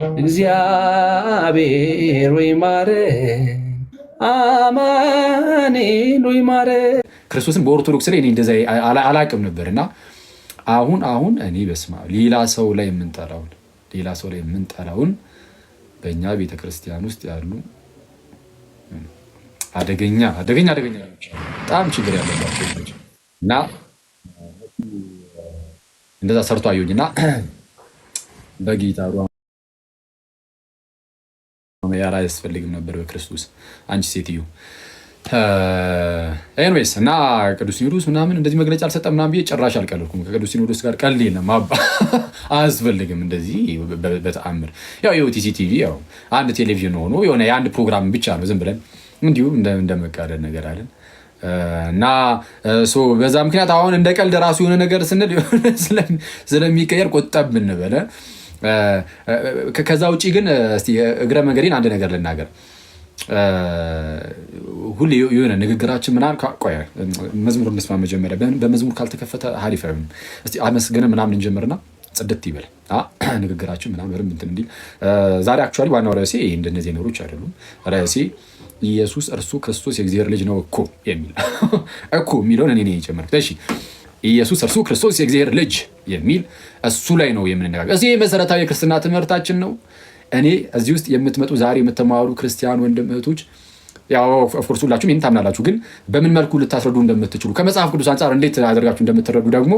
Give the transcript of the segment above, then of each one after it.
እግዚአብሔር ወይ ማረን፣ አማኑኤል ወይ ማረን። ክርስቶስን በኦርቶዶክስ ላይ እኔ እንደዛ አላቅም ነበርና አሁን እኔ በስማ ሌላ ሰው ላይ የምንጠራውን በእኛ ቤተክርስቲያን ውስጥ ያሉ አደገኛ በጣም ችግር ያለባቸው እና እንደዛ ሰርቶ አየሁኝና በጊታሩ ያራ ያስፈልግም ነበር በክርስቶስ አንቺ ሴትዮ ኤንዌይስ እና ቅዱስ ሲኖዶስ ምናምን እንደዚህ መግለጫ አልሰጠም ምናምን ብዬ ጭራሽ አልቀለድኩም። ከቅዱስ ሲኖዶስ ጋር ቀልድ የለም አያስፈልግም እንደዚህ በተአምር። ያው የኦቲሲ ቲቪ ያው አንድ ቴሌቪዥን ሆኖ የሆነ የአንድ ፕሮግራም ብቻ ነው ዝም ብለን እንዲሁ እንደመቃደድ ነገር አለን እና በዛ ምክንያት አሁን እንደ ቀልድ ራሱ የሆነ ነገር ስንል ስለሚቀየር ቆጠብ ብንበለ። ከዛ ውጪ ግን እስቲ እግረ መንገዴን አንድ ነገር ልናገር። ሁሌ የሆነ ንግግራችን ምናምን መዝሙር እንስማ። መጀመሪያ በመዝሙር ካልተከፈተ ሀሪፍ እስቲ አመስገን ምናምን እንጀምርና ጽድት ይበል ንግግራችን ምናምን በደንብ እንትን እንዲል። ዛሬ አክቹዋሊ ዋናው ርዕሴ እንደነዚህ ነገሮች አይደሉም። ርዕሴ ኢየሱስ እርሱ ክርስቶስ የእግዚአብሔር ልጅ ነው እኮ የሚል እኮ የሚለውን እኔ የጨመርኩት። እሺ ኢየሱስ እርሱ ክርስቶስ የእግዚአብሔር ልጅ የሚል እሱ ላይ ነው የምንነጋገር። እዚህ መሰረታዊ የክርስትና ትምህርታችን ነው። እኔ እዚህ ውስጥ የምትመጡ ዛሬ የምትማሩ ክርስቲያን ወንድም እህቶች፣ ያው ኦፍኮርስ ሁላችሁም ይህን ታምናላችሁ፣ ግን በምን መልኩ ልታስረዱ እንደምትችሉ ከመጽሐፍ ቅዱስ አንጻር እንዴት አደርጋችሁ እንደምትረዱ ደግሞ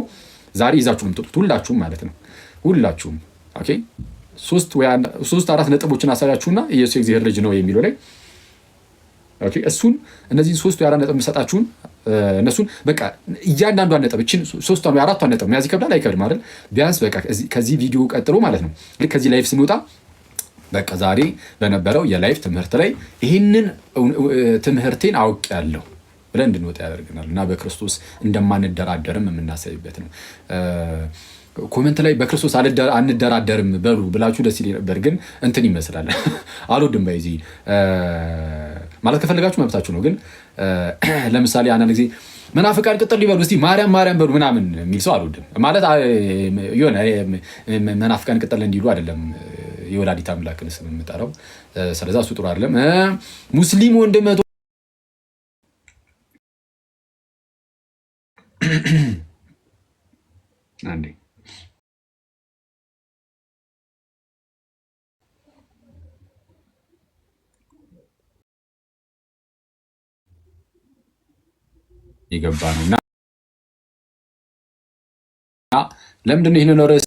ዛሬ ይዛችሁ የምትወጡት ሁላችሁም ማለት ነው። ሁላችሁም ኦኬ። 3-4 ነጥቦችን አሳያችሁና ኢየሱስ የእግዚአብሔር ልጅ ነው የሚለው ላይ ኦኬ፣ እሱን እነዚህን 3 ወይ 4 ነጥብ የምሰጣችሁን እነሱን በቃ እያንዳንዷን ነጥብ እቺን 3 ወይ 4 ነጥብ መያዝ ይከብዳል አይከብድም አይደል? ቢያንስ በቃ ከዚህ ቪዲዮ ቀጥሎ ማለት ነው ልክ ከዚህ ላይፍ ስንወጣ በቃ ዛሬ በነበረው የላይፍ ትምህርት ላይ ይህንን ትምህርቴን አውቄያለሁ ብለን እንድንወጣ ያደርገናል እና በክርስቶስ እንደማንደራደርም የምናሳይበት ነው። ኮመንት ላይ በክርስቶስ አንደራደርም በሉ ብላችሁ ደስ ይለኝ ነበር፣ ግን እንትን ይመስላል አልወድም። በዚህ ማለት ከፈለጋችሁ መብታችሁ ነው፣ ግን ለምሳሌ አንዳንድ ጊዜ መናፍቃን ቅጥል ሊበሉ እስቲ ማርያም በሉ ምናምን የሚል ሰው አልወድም። ማለት የሆነ መናፍቃን ቅጥል እንዲሉ አይደለም የወላዲት አምላክን ስም የምጠራው። ስለዛ እሱ ጥሩ አይደለም። ሙስሊም ወንድመቶ አንዴ የገባ ነው እና ለምንድን ነው ይህንን ርዕስ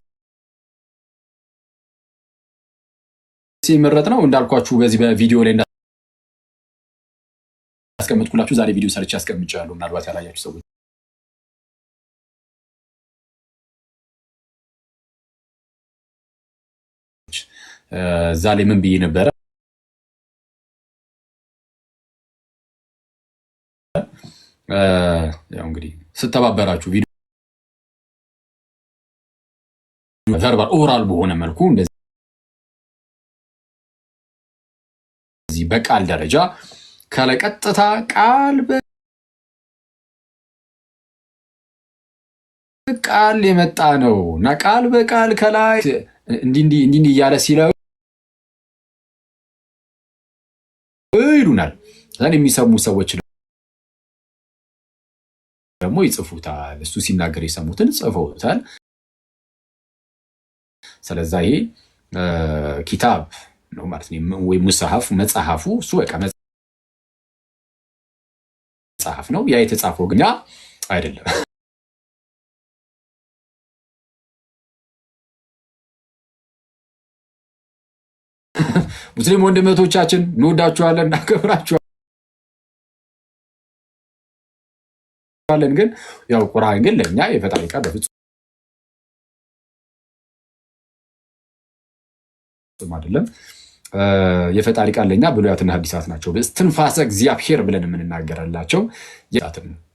ሲመረጥ ነው? እንዳልኳችሁ በዚህ በቪዲዮ ላይ እንዳስቀምጥኩላችሁ ዛሬ ቪዲዮ ሰርች አስቀምጫለሁ። ምናልባት ያላያችሁ ሰዎች እዛ ላይ ምን ብዬ ነበረ? ያው እንግዲህ ስተባበራችሁ ቪዲዮ ቨርባል ኦራል በሆነ መልኩ እንደዚህ በቃል ደረጃ ከላይ ቀጥታ ቃል በቃል የመጣ ነው እና ቃል በቃል ከላይ እንዲህ እያለ ሲለው ይሉናል። የሚሰሙ ሰዎች ደግሞ ይጽፉታል። እሱ ሲናገር የሰሙትን ጽፈውታል። ስለዛ ይሄ ኪታብ ነው ማለት ነው፣ ወይ ሙስሐፍ መጽሐፉ እሱ በቃ መጽሐፍ ነው። ያ የተጻፈው ግን አይደለም። ሙስሊም ወንድሞቻችን እንወዳችኋለን፣ እናከብራችኋለን። ግን ያው ቁርአን ግን ለኛ የፈጣሪ ቃል በፍጹም አይደለም። የፈጣሪ ቃል ለኛ ብሉያትና ሐዲሳት ናቸው። በእስትንፋሰ እግዚአብሔር ብለን የምንናገራላቸው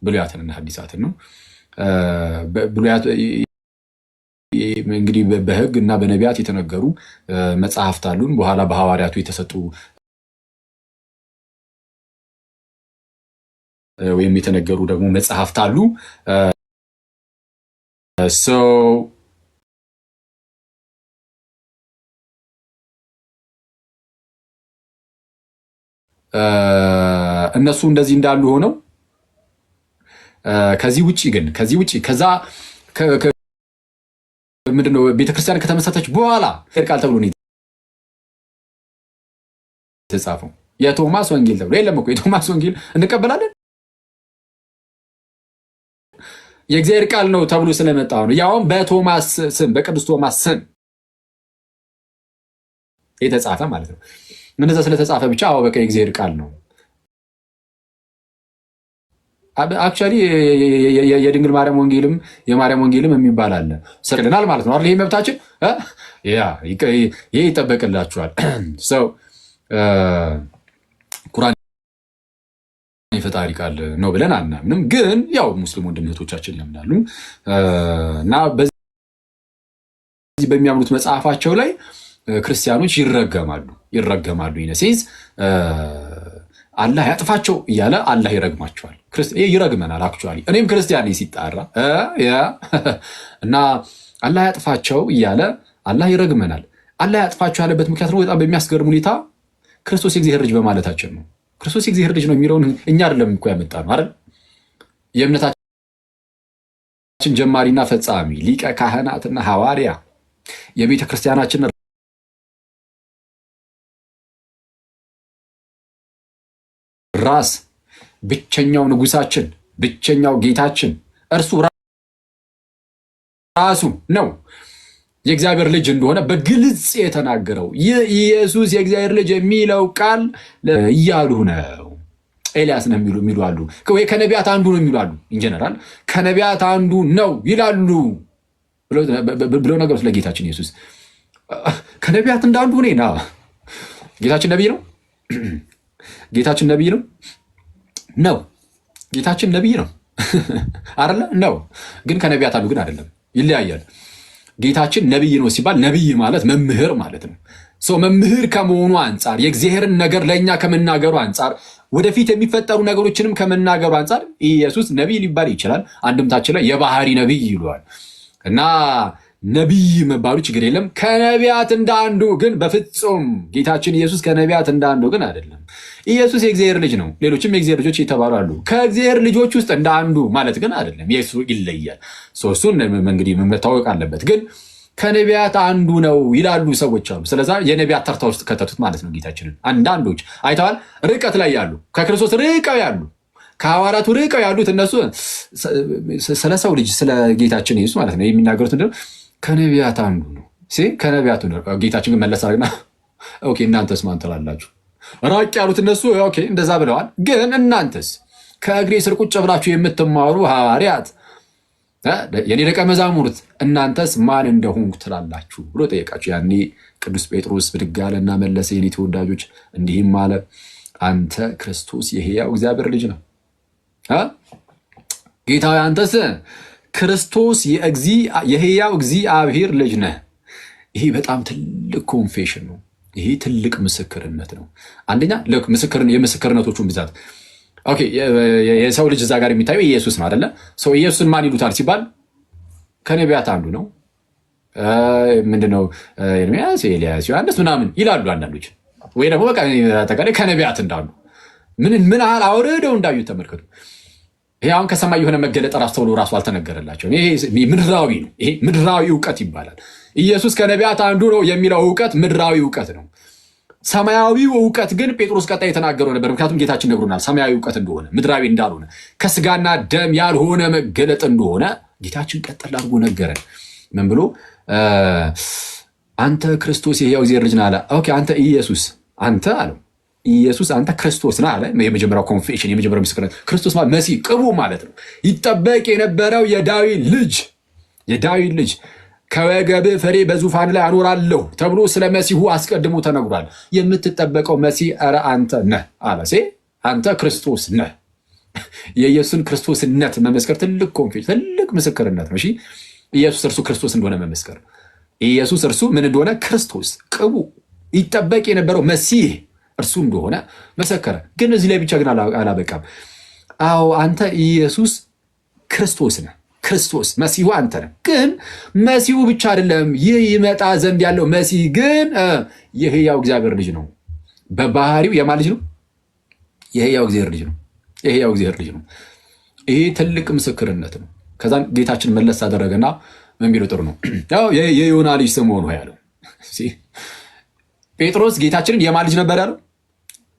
ብሉያትና ሐዲሳትን ነው። ብሉያት እንግዲህ በሕግ እና በነቢያት የተነገሩ መጽሐፍት አሉን። በኋላ በሐዋርያቱ የተሰጡ ወይም የተነገሩ ደግሞ መጽሐፍት አሉ። እነሱ እንደዚህ እንዳሉ ሆነው ከዚህ ውጪ ከዛ ምንድነው ቤተክርስቲያን ከተመሰረተች በኋላ ቃል ተብሎ ነው የተጻፈው። የቶማስ ወንጌል ተብሎ የለም እኮ የቶማስ ወንጌል እንቀበላለን። የእግዚአብሔር ቃል ነው ተብሎ ስለመጣ ነው። ያውም በቶማስ ስም በቅዱስ ቶማስ ስም የተጻፈ ማለት ነው። እንደዛ ስለተጻፈ ብቻ በቃ የእግዚአብሔር ቃል ነው። አክቹዋሊ የድንግል ማርያም ወንጌልም የማርያም ወንጌልም የሚባል አለ ሰርልናል ማለት ነው አይደል? ይሄ መብታችን ይሄ ይጠበቅላችኋል። ሰው ቁርአን የፈጣሪ ቃል ነው ብለን አናምንም፣ ግን ያው ሙስሊም ወንድም እህቶቻችን ያምናሉ እና በዚህ በሚያምኑት መጽሐፋቸው ላይ ክርስቲያኖች ይረገማሉ ኢነሴንስ አላህ ያጥፋቸው እያለ አላህ ይረግማቸዋል። ይረግመናል። አክቹዋሊ እኔም ክርስቲያን ነኝ ሲጣራ እና አላህ ያጥፋቸው እያለ አላህ ይረግመናል። አላህ ያጥፋቸው ያለበት ምክንያት ነው በጣም በሚያስገርም ሁኔታ ክርስቶስ የእግዚአብሔር ልጅ በማለታችን ነው። ክርስቶስ የእግዚአብሔር ልጅ ነው የሚለውን እኛ አይደለም እኮ ያመጣ ነው አይደል? የእምነታችን ጀማሪና ፈጻሚ ሊቀ ካህናትና ሐዋርያ የቤተ ክርስቲያናችን ራስ ብቸኛው ንጉሳችን ብቸኛው ጌታችን እርሱ ራሱ ነው የእግዚአብሔር ልጅ እንደሆነ በግልጽ የተናገረው። ይህ ኢየሱስ የእግዚአብሔር ልጅ የሚለው ቃል እያሉ ነው። ኤልያስ ነው የሚሉ አሉ፣ ወይ ከነቢያት አንዱ ነው የሚሉ አሉ። ኢንጀነራል ከነቢያት አንዱ ነው ይላሉ ብለው ነገሩ ስለ ጌታችን ኢየሱስ ከነቢያት እንዳንዱ ኔና ጌታችን ነቢይ ነው። ጌታችን ነቢይ ነው ነው ጌታችን ነቢይ ነው አይደለ? ነው ግን ከነቢያት አንዱ ግን አይደለም፣ ይለያያል። ጌታችን ነቢይ ነው ሲባል ነቢይ ማለት መምህር ማለት ነው። መምህር ከመሆኑ አንጻር የእግዚአብሔርን ነገር ለእኛ ከመናገሩ አንጻር ወደፊት የሚፈጠሩ ነገሮችንም ከመናገሩ አንጻር ኢየሱስ ነቢይ ሊባል ይችላል። አንድምታችን ላይ የባህሪ ነቢይ ይለዋል እና ነቢይ መባሉ ችግር የለም። ከነቢያት እንዳንዱ ግን በፍጹም ጌታችን ኢየሱስ ከነቢያት እንዳንዱ ግን አይደለም። ኢየሱስ የእግዚአብሔር ልጅ ነው። ሌሎችም የእግዚአብሔር ልጆች የተባሉ አሉ። ከእግዚአብሔር ልጆች ውስጥ እንዳንዱ ማለት ግን አይደለም። ኢየሱስ ይለያል። እሱን እንግዲህ መታወቅ አለበት። ግን ከነቢያት አንዱ ነው ይላሉ ሰዎች አሉ። ስለዛ የነቢያት ተርታ ውስጥ ከተቱት ማለት ነው ጌታችንን። አንዳንዶች አይተዋል፣ ርቀት ላይ ያሉ ከክርስቶስ ርቀው ያሉ ከሐዋርያቱ ርቀው ያሉት እነሱ ስለ ሰው ልጅ ስለ ጌታችን ኢየሱስ ማለት ነው የሚናገሩት ምንድነው? ከነቢያት አንዱ ነው። ከነቢያቱ ነው። ጌታችን ግን መለስ አድርግና ኦኬ እናንተስ ማን ትላላችሁ? ራቅ ያሉት እነሱ ኦኬ እንደዛ ብለዋል። ግን እናንተስ ከእግሬ ስር ቁጭ ብላችሁ የምትማሩ ሐዋርያት የኔ ደቀ መዛሙርት እናንተስ ማን እንደሆንኩ ትላላችሁ ብሎ ጠየቃችሁ። ያኔ ቅዱስ ጴጥሮስ ብድግ አለና መለሰ፣ የኔ ተወዳጆች እንዲህም አለ፣ አንተ ክርስቶስ የሕያው እግዚአብሔር ልጅ ነው። ጌታዊ አንተስ ክርስቶስ የሕያው እግዚአብሔር ልጅ ነህ። ይሄ በጣም ትልቅ ኮንፌሽን ነው። ይሄ ትልቅ ምስክርነት ነው። አንደኛ የምስክርነቶቹን ብዛት ኦኬ፣ የሰው ልጅ እዛ ጋር የሚታየው ኢየሱስ ነው አይደለ? ሰው ኢየሱስን ማን ይሉታል ሲባል ከነቢያት አንዱ ነው። ምንድነው? ኤርምያስ፣ ኤልያስ፣ ዮሐንስ ምናምን ይላሉ አንዳንዶች። ወይ ደግሞ በቃ አጠቃላይ ከነቢያት እንዳሉ ምን ያህል አውርደው እንዳዩት ተመልከቱ። ይሄ አሁን ከሰማይ የሆነ መገለጥ አስተውሎ ራሱ አልተነገረላቸው። ይሄ ምድራዊ ነው። ይሄ ምድራዊ እውቀት ይባላል። ኢየሱስ ከነቢያት አንዱ ነው የሚለው እውቀት ምድራዊ እውቀት ነው። ሰማያዊው እውቀት ግን ጴጥሮስ ቀጣይ የተናገረው ነበር። ምክንያቱም ጌታችን ነግሮናል ሰማያዊ እውቀት እንደሆነ፣ ምድራዊ እንዳልሆነ፣ ከስጋና ደም ያልሆነ መገለጥ እንደሆነ ጌታችን ቀጠል አድርጎ ነገረን። ምን ብሎ? አንተ ክርስቶስ የሕያው እግዚአብሔር ልጅ ነህ አለ። ኦኬ አንተ ኢየሱስ አንተ አለው ኢየሱስ አንተ ክርስቶስ ነህ አለ። የመጀመሪያው ኮንፌሽን የመጀመሪያው ምስክርነት ክርስቶስ ማለት መሲህ ቅቡ ማለት ነው። ይጠበቅ የነበረው የዳዊት ልጅ ከወገብህ ፍሬ በዙፋን ላይ አኖራለሁ ተብሎ ስለ መሲሁ አስቀድሞ ተነግሯል። የምትጠበቀው መሲህ ኧረ አንተ ነህ አለ። አንተ ክርስቶስ ነህ። የኢየሱስን ክርስቶስነት መመስከር ትልቅ ኮንፌሽን ትልቅ ምስክርነት ነው። ኢየሱስ እርሱ ክርስቶስ እንደሆነ መመስከር፣ ኢየሱስ እርሱ ምን እንደሆነ ክርስቶስ ቅቡ ይጠበቅ የነበረው መሲህ እርሱ እንደሆነ መሰከረ። ግን እዚህ ላይ ብቻ ግን አላበቃም። አዎ አንተ ኢየሱስ ክርስቶስ ነህ። ክርስቶስ መሲሁ አንተ ነህ። ግን መሲሁ ብቻ አይደለም፣ ይህ ይመጣ ዘንድ ያለው መሲህ ግን የሕያው እግዚአብሔር ልጅ ነው። በባህሪው የማን ልጅ ነው? የሕያው እግዚአብሔር ልጅ ነው። የሕያው እግዚአብሔር ልጅ ነው። ይሄ ትልቅ ምስክርነት ነው። ከዛን ጌታችን መለስ አደረገና ምን ቢለው ጥሩ ነው? ያው የዮና ልጅ ስምዖን ሆይ ያለው ጴጥሮስ ጌታችንን የማን ልጅ ነበር ያለው?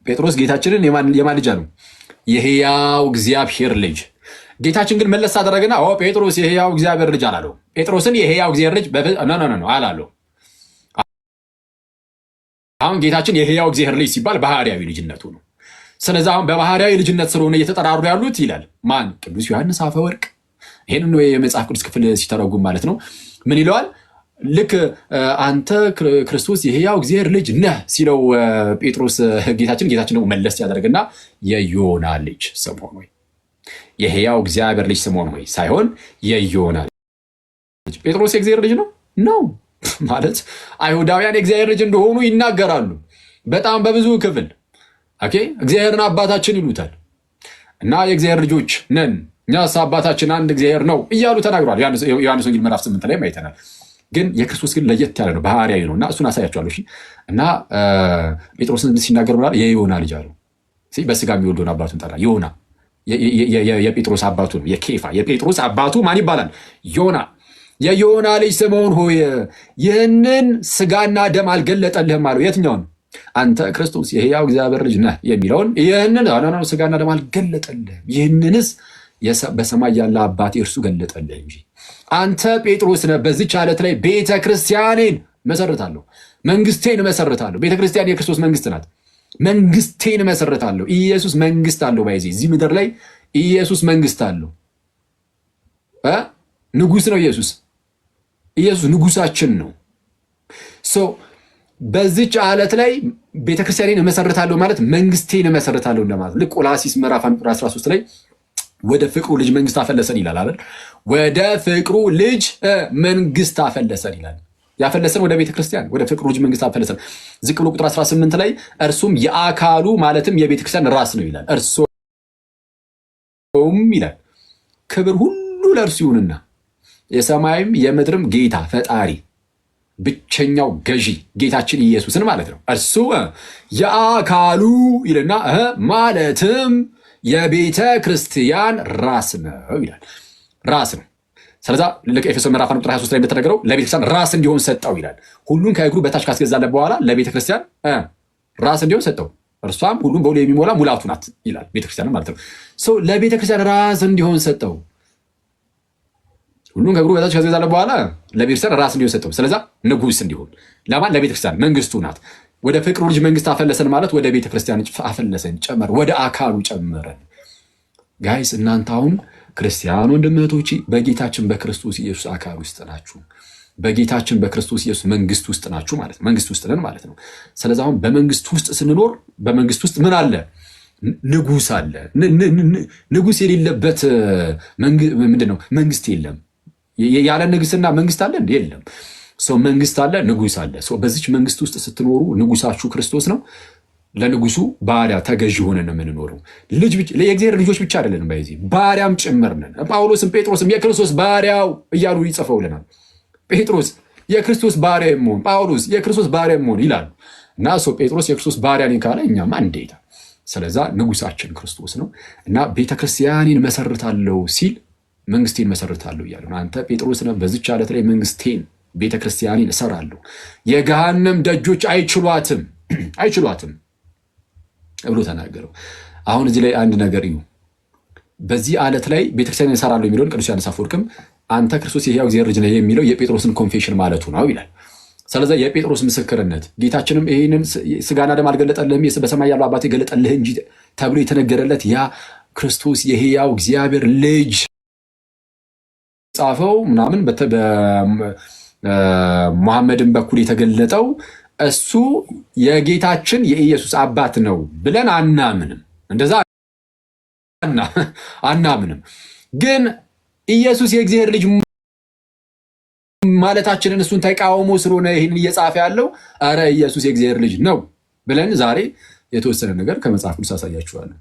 ጴጥሮስ ጌታችንን የማን ልጅ አለው? የሕያው እግዚአብሔር ልጅ። ጌታችን ግን መለስ አደረገና ጴጥሮስ የሕያው እግዚአብሔር ልጅ አላለው። ጴጥሮስን የሕያው እግዚአብሔር ልጅ አላለው። አሁን ጌታችን የሕያው እግዚአብሔር ልጅ ሲባል ባህርያዊ ልጅነቱ ነው። ስለዚህ አሁን በባህርያዊ ልጅነት ስለሆነ እየተጠራሩ ያሉት ይላል ማን? ቅዱስ ዮሐንስ አፈወርቅ። ይህንን የመጽሐፍ ቅዱስ ክፍል ሲተረጉም ማለት ነው ምን ይለዋል? ልክ አንተ ክርስቶስ የሕያው እግዚአብሔር ልጅ ነህ ሲለው ጴጥሮስ ጌታችን ደግሞ መለስ ያደርግና የዮና ልጅ ስምዖን ሆይ፣ የሕያው እግዚአብሔር ልጅ ስምዖን ሆይ ሳይሆን የዮና ልጅ። ጴጥሮስ የእግዚአብሔር ልጅ ነው ማለት አይሁዳውያን የእግዚአብሔር ልጅ እንደሆኑ ይናገራሉ በጣም በብዙ ክፍል። ኦኬ እግዚአብሔርን አባታችን ይሉታል እና የእግዚአብሔር ልጆች ነን እኛስ አባታችን አንድ እግዚአብሔር ነው እያሉ ተናግሯል። ዮሐንስ ወንጌል ምዕራፍ 8 ላይ አይተናል። ግን የክርስቶስ ግን ለየት ያለ ነው፣ ባህርያዊ ነው እና እሱን አሳያቸዋለሁ። እና ጴጥሮስን ሲናገር ብሏል የዮና ልጅ አለው። በስጋ የሚወልደውን አባቱን ጠራ። ዮና የጴጥሮስ አባቱ ነው። የኬፋ የጴጥሮስ አባቱ ማን ይባላል? ዮና። የዮና ልጅ ስምዖን ሆይ ይህንን ስጋና ደም አልገለጠልህም አለው። የትኛውን? አንተ ክርስቶስ የሕያው እግዚአብሔር ልጅ ነህ የሚለውን ይህንን ስጋና ደም አልገለጠልህም፣ ይህንንስ በሰማይ ያለ አባቴ እርሱ ገለጠልህ እንጂ። አንተ ጴጥሮስ ነህ፣ በዚች ዓለት ላይ ቤተ ክርስቲያኔን መሰረታለሁ፣ መንግስቴን መሰረታለሁ። ቤተ ክርስቲያን የክርስቶስ መንግስት ናት። መንግስቴን መሰረታለሁ። ኢየሱስ መንግስት አለው። ባይዜ እዚህ ምድር ላይ ኢየሱስ መንግስት አለው። ንጉስ ነው ኢየሱስ ንጉሳችን ነው። በዚች ዓለት ላይ ቤተክርስቲያኔን እመሰርታለሁ ማለት መንግስቴን እመሰርታለሁ እንደማለት። ልክ ቆላሲስ ምዕራፍ 13 ላይ ወደ ፍቅሩ ልጅ መንግስት አፈለሰን ይላል አይደል? ወደ ፍቅሩ ልጅ መንግስት አፈለሰን ይላል። ያፈለሰን ወደ ቤተክርስቲያን ወደ ፍቅሩ ልጅ መንግስት አፈለሰን። ዝቅ ብሎ ቁጥር 18 ላይ እርሱም የአካሉ ማለትም የቤተክርስቲያን ራስ ነው ይላል። እርሱም ይላል ክብር ሁሉ ለእርሱ ይሁንና የሰማይም የምድርም ጌታ ፈጣሪ ብቸኛው ገዢ ጌታችን ኢየሱስን ማለት ነው። እርሱ የአካሉ ይልና ማለትም የቤተ ክርስቲያን ራስ ነው ይላል። ራስ ነው። ስለዛ ልክ ኤፌሶን ምዕራፍ 1 ቁጥር 23 ላይ እንደተነገረው ለቤተክርስቲያን ራስ እንዲሆን ሰጠው ይላል። ሁሉን ከእግሩ በታች ካስገዛለት በኋላ ለቤተክርስቲያን ራስ እንዲሆን ሰጠው። እርሷም ሁሉም በሁሉ የሚሞላ ሙላቱ ናት ይላል። ቤተክርስቲያን ማለት ነው። ለቤተክርስቲያን ራስ እንዲሆን ሰጠው። ሁሉን ከእግሩ በታች ካስገዛለት በኋላ ለቤተክርስቲያን ራስ እንዲሆን ሰጠው። ስለዛ ንጉስ እንዲሆን ለማን? ለቤተክርስቲያን መንግስቱ ናት። ወደ ፍቅሩ ልጅ መንግስት አፈለሰን ማለት ወደ ቤተክርስቲያን አፈለሰን፣ ጨመረ፣ ወደ አካሉ ጨመረን። ጋይስ እናንተ አሁን ክርስቲያን ወንድም እህቶቼ በጌታችን በክርስቶስ ኢየሱስ አካል ውስጥ ናችሁ። በጌታችን በክርስቶስ ኢየሱስ መንግስት ውስጥ ናችሁ ማለት ነው። መንግስት ውስጥ ነን ማለት ነው። ስለዚህ አሁን በመንግስት ውስጥ ስንኖር በመንግስት ውስጥ ምን አለ? ንጉስ አለ። ንጉስ የሌለበት ምንድን ነው? መንግስት የለም። ያለ ንግስና መንግስት አለ እንዴ? የለም። መንግስት አለ፣ ንጉስ አለ። በዚች መንግስት ውስጥ ስትኖሩ ንጉሳችሁ ክርስቶስ ነው። ለንጉሱ ባሪያ ተገዥ ሆነን ነው የምንኖረው። የእግዚአብሔር ልጆች ብቻ አይደለንም፣ በዚህ ባሪያም ጭምር ነን። ጳውሎስም ጴጥሮስም የክርስቶስ ባሪያው እያሉ ይጽፈውልናል። ጴጥሮስ የክርስቶስ ባሪያ መሆን፣ ጳውሎስ የክርስቶስ ባሪያ መሆን ይላሉ። እና ጴጥሮስ የክርስቶስ ባሪያ ነኝ ካለ እኛማ እንዴታ። ስለዛ ንጉሳችን ክርስቶስ ነው። እና ቤተክርስቲያኔን መሰርታለሁ ሲል መንግስቴን መሰርታለሁ እያለ ነው። አንተ ጴጥሮስ ነህ፣ በዚች ዓለት ላይ መንግስቴን ቤተክርስቲያኔን እሰራለሁ፣ የገሃነም ደጆች አይችሏትም ብሎ ተናገረው። አሁን እዚህ ላይ አንድ ነገር እዩ። በዚህ ዓለት ላይ ቤተክርስቲያን እሰራለሁ የሚለውን ቅዱስ ዮሐንስ አፈወርቅም አንተ ክርስቶስ የሕያው እግዚአብሔር ልጅ ነህ የሚለው የጴጥሮስን ኮንፌሽን ማለቱ ነው ይላል። ስለዚህ የጴጥሮስ ምስክርነት ጌታችንም ይህንን ስጋና ደም አልገለጠልህም በሰማይ ያለው አባቴ ገለጠልህ እንጂ ተብሎ የተነገረለት ያ ክርስቶስ የሕያው እግዚአብሔር ልጅ ጻፈው ምናምን በሙሐመድን በኩል የተገለጠው እሱ የጌታችን የኢየሱስ አባት ነው ብለን አናምንም። እንደዛ አናምንም። ግን ኢየሱስ የእግዚአብሔር ልጅ ማለታችንን እሱን ተቃውሞ ስለሆነ ይህንን እየጻፈ ያለው አረ ኢየሱስ የእግዚአብሔር ልጅ ነው ብለን ዛሬ የተወሰነ ነገር ከመጽሐፍ ቅዱስ አሳያችኋለሁ።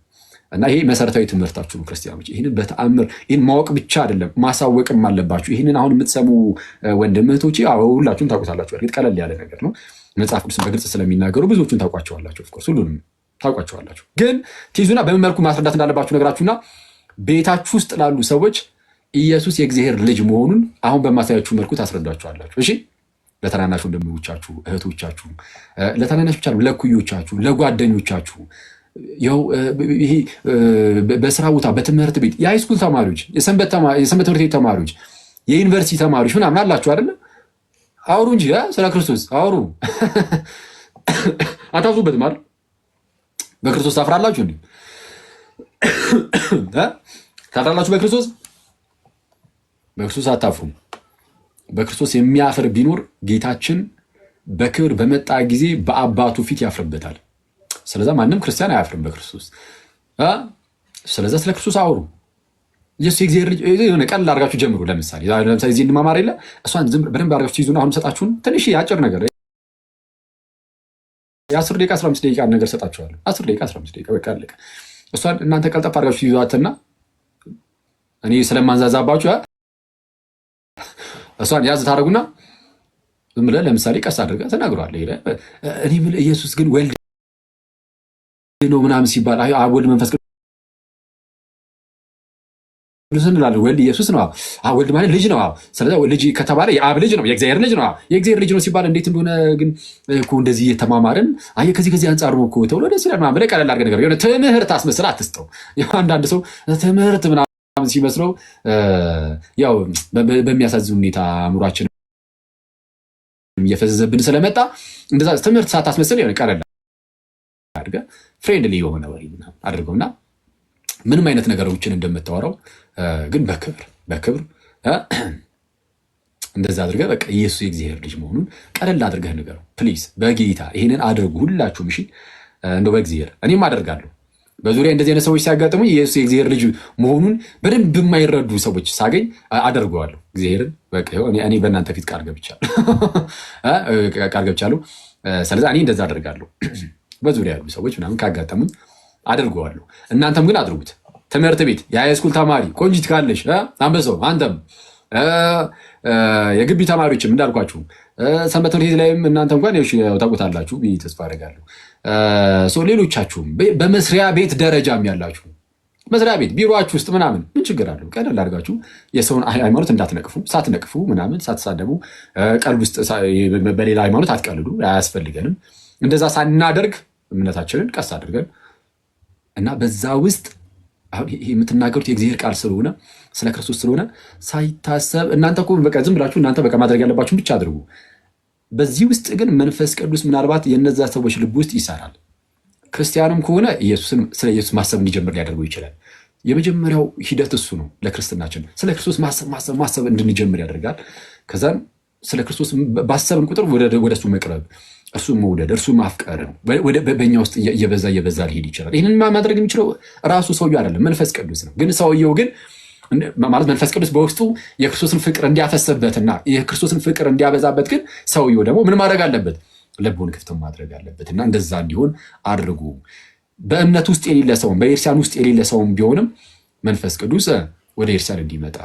እና ይሄ መሰረታዊ ትምህርታችሁ ነው ክርስቲያኖች። ይህንን በተአምር ይህን ማወቅ ብቻ አይደለም ማሳወቅም አለባችሁ። ይህንን አሁን የምትሰሙ ወንድም እህቶቼ ሁላችሁም ታውቁታላችሁ። እርግጥ ቀለል ያለ ነገር ነው። መጽሐፍ ቅዱስን በግልጽ ስለሚናገሩ ብዙዎቹን ታውቋቸዋላችሁ። ኦፍኮርስ ሁሉንም ታውቋቸዋላችሁ። ግን ትይዙና በምን መልኩ ማስረዳት እንዳለባችሁ ነገራችሁና ቤታችሁ ውስጥ ላሉ ሰዎች ኢየሱስ የእግዚአብሔር ልጅ መሆኑን አሁን በማሳያችሁ መልኩ ታስረዷቸዋላችሁ። እሺ፣ ለታናናሽ ወንድሞቻችሁ፣ እህቶቻችሁ፣ ለታናናሽ ብቻ ነው፣ ለኩዮቻችሁ፣ ለጓደኞቻችሁ፣ ይሄ በስራ ቦታ፣ በትምህርት ቤት፣ የሃይስኩል ተማሪዎች፣ የሰንበት ትምህርት ቤት ተማሪዎች፣ የዩኒቨርሲቲ ተማሪዎች ምናምን አላችሁ አይደለ? አውሩ እንጂ ስለ ክርስቶስ አውሩ። አታፍሩበትም አይደል? በክርስቶስ ታፍራላችሁ እንዴ? ታፍራላችሁ በክርስቶስ? በክርስቶስ አታፍሩም። በክርስቶስ የሚያፍር ቢኖር ጌታችን በክብር በመጣ ጊዜ በአባቱ ፊት ያፍርበታል። ስለዛ ማንም ክርስቲያን አያፍርም በክርስቶስ። ስለዛ ስለ ክርስቶስ አውሩ። ኢየሱስ የእግዚአብሔር ልጅ የሆነ ቀለል አድርጋችሁ ጀምሩ። ለምሳሌ እዚህ እንማማር የለ እሷን በደንብ አድርጋችሁ ትይዙና አሁን ሰጣችሁን ትንሽ አጭር ነገር የ10 ደቂቃ 15 ደቂቃ ነገር ሰጣችኋለሁ። 10 ደቂቃ 15 ደቂቃ በቃ አለቀ። እሷን እናንተ ቀልጠፍ አድርጋችሁ ትይዟትና እኔ ስለማንዛዛባችሁ እሷን ያዝ ታደርጉና ዝም ብለህ ለምሳሌ ቀስ አድርገህ ተናግሯለህ። እኔ የምልህ ኢየሱስ ግን ወልድ ነው ምናምን ሲባል አብ ወልድ መንፈስ ቅዱስ እንላለን። ወልድ ኢየሱስ ነው። ወልድ ማለት ልጅ ነው። ስለዚህ ልጅ ከተባለ የአብ ልጅ ነው፣ የእግዚአብሔር ልጅ ነው። የእግዚአብሔር ልጅ ነው ሲባል እንዴት እንደሆነ ግን እኮ እንደዚህ እየተማማርን ከዚህ አንጻር ነው እኮ ተብሎ ደስ ይላል ምናምን ብለህ ቀለል አድርገህ ነገር የሆነ ትምህርት አስመስለህ አትስጠው። አንዳንድ ሰው ትምህርት ምናምን ሲመስለው ያው በሚያሳዝን ሁኔታ አእምሯችን እየፈዘዘብን ስለመጣ እንደዛ ትምህርት ሳታስመስል የሆነ ቀለል አድርገህ ፍሬንድሊ የሆነ ወሬ አድርገውና ምንም አይነት ነገሮችን እንደምታወራው ግን በክብር እንደዛ አድርገህ በቃ ኢየሱስ የእግዚአብሔር ልጅ መሆኑን ቀለል አድርገህ ንገረው ፕሊዝ። በጌታ ይሄንን አድርጉ ሁላችሁም። እሺ እንደው በእግዚአብሔር እኔም አደርጋለሁ። በዙሪያ እንደዚህ አይነት ሰዎች ሲያጋጥሙ ኢየሱስ የእግዚአብሔር ልጅ መሆኑን በደንብ የማይረዱ ሰዎች ሳገኝ አደርገዋለሁ። እግዚአብሔርን በቃ እኔ በእናንተ ፊት ቃል ገብቻለሁ። ስለዚህ እኔ እንደዛ አደርጋለሁ። በዙሪያ ያሉ ሰዎች ምናምን ካጋጠሙኝ አደርገዋለሁ። እናንተም ግን አድርጉት። ትምህርት ቤት የሃይስኩል ተማሪ ቆንጂት ካለሽ አንበሳው፣ አንተም የግቢ ተማሪዎችም እንዳልኳችሁ ሰንበት ትምህርት ቤት ላይም እናንተ እንኳን ታውቁታላችሁ ተስፋ አደርጋለሁ። ሌሎቻችሁም በመስሪያ ቤት ደረጃም ያላችሁ መስሪያ ቤት ቢሮአችሁ ውስጥ ምናምን ምን ችግር አለው? ቀለል አድርጋችሁ የሰውን ሃይማኖት እንዳትነቅፉ፣ ሳትነቅፉ ምናምን ሳትሳደቡ፣ ቀልብ ውስጥ በሌላ ሃይማኖት አትቀልዱ። አያስፈልገንም። እንደዛ ሳናደርግ እምነታችንን ቀስ አድርገን እና በዛ ውስጥ የምትናገሩት የእግዚአብሔር ቃል ስለሆነ ስለ ክርስቶስ ስለሆነ ሳይታሰብ እናንተ እኮ በቃ ዝም ብላችሁ እናንተ በቃ ማድረግ ያለባችሁን ብቻ አድርጉ። በዚህ ውስጥ ግን መንፈስ ቅዱስ ምናልባት የነዛ ሰዎች ልብ ውስጥ ይሰራል። ክርስቲያንም ከሆነ ስለ ኢየሱስ ማሰብ እንዲጀምር ሊያደርገው ይችላል። የመጀመሪያው ሂደት እሱ ነው። ለክርስትናችን ስለ ክርስቶስ ማሰብ እንድንጀምር ያደርጋል። ከዛም ስለ ክርስቶስ ባሰብን ቁጥር ወደ እሱ መቅረብ፣ እሱ መውደድ፣ እርሱ ማፍቀር ነው በእኛ ውስጥ እየበዛ ሊሄድ ይችላል። ይህንን ማድረግ የሚችለው ራሱ ሰውየው አይደለም፣ መንፈስ ቅዱስ ነው። ግን ሰውየው ግን ማለት መንፈስ ቅዱስ በውስጡ የክርስቶስን ፍቅር እንዲያፈሰበትና የክርስቶስን ፍቅር እንዲያበዛበት ግን ሰውየው ደግሞ ምን ማድረግ አለበት? ልቡን ክፍት ማድረግ አለበት። እና እንደዛ እንዲሆን አድርጉ። በእምነት ውስጥ የሌለ ሰውም በኤርሲያን ውስጥ የሌለ ሰውም ቢሆንም መንፈስ ቅዱስ ወደ ኤርሲያን እንዲመጣ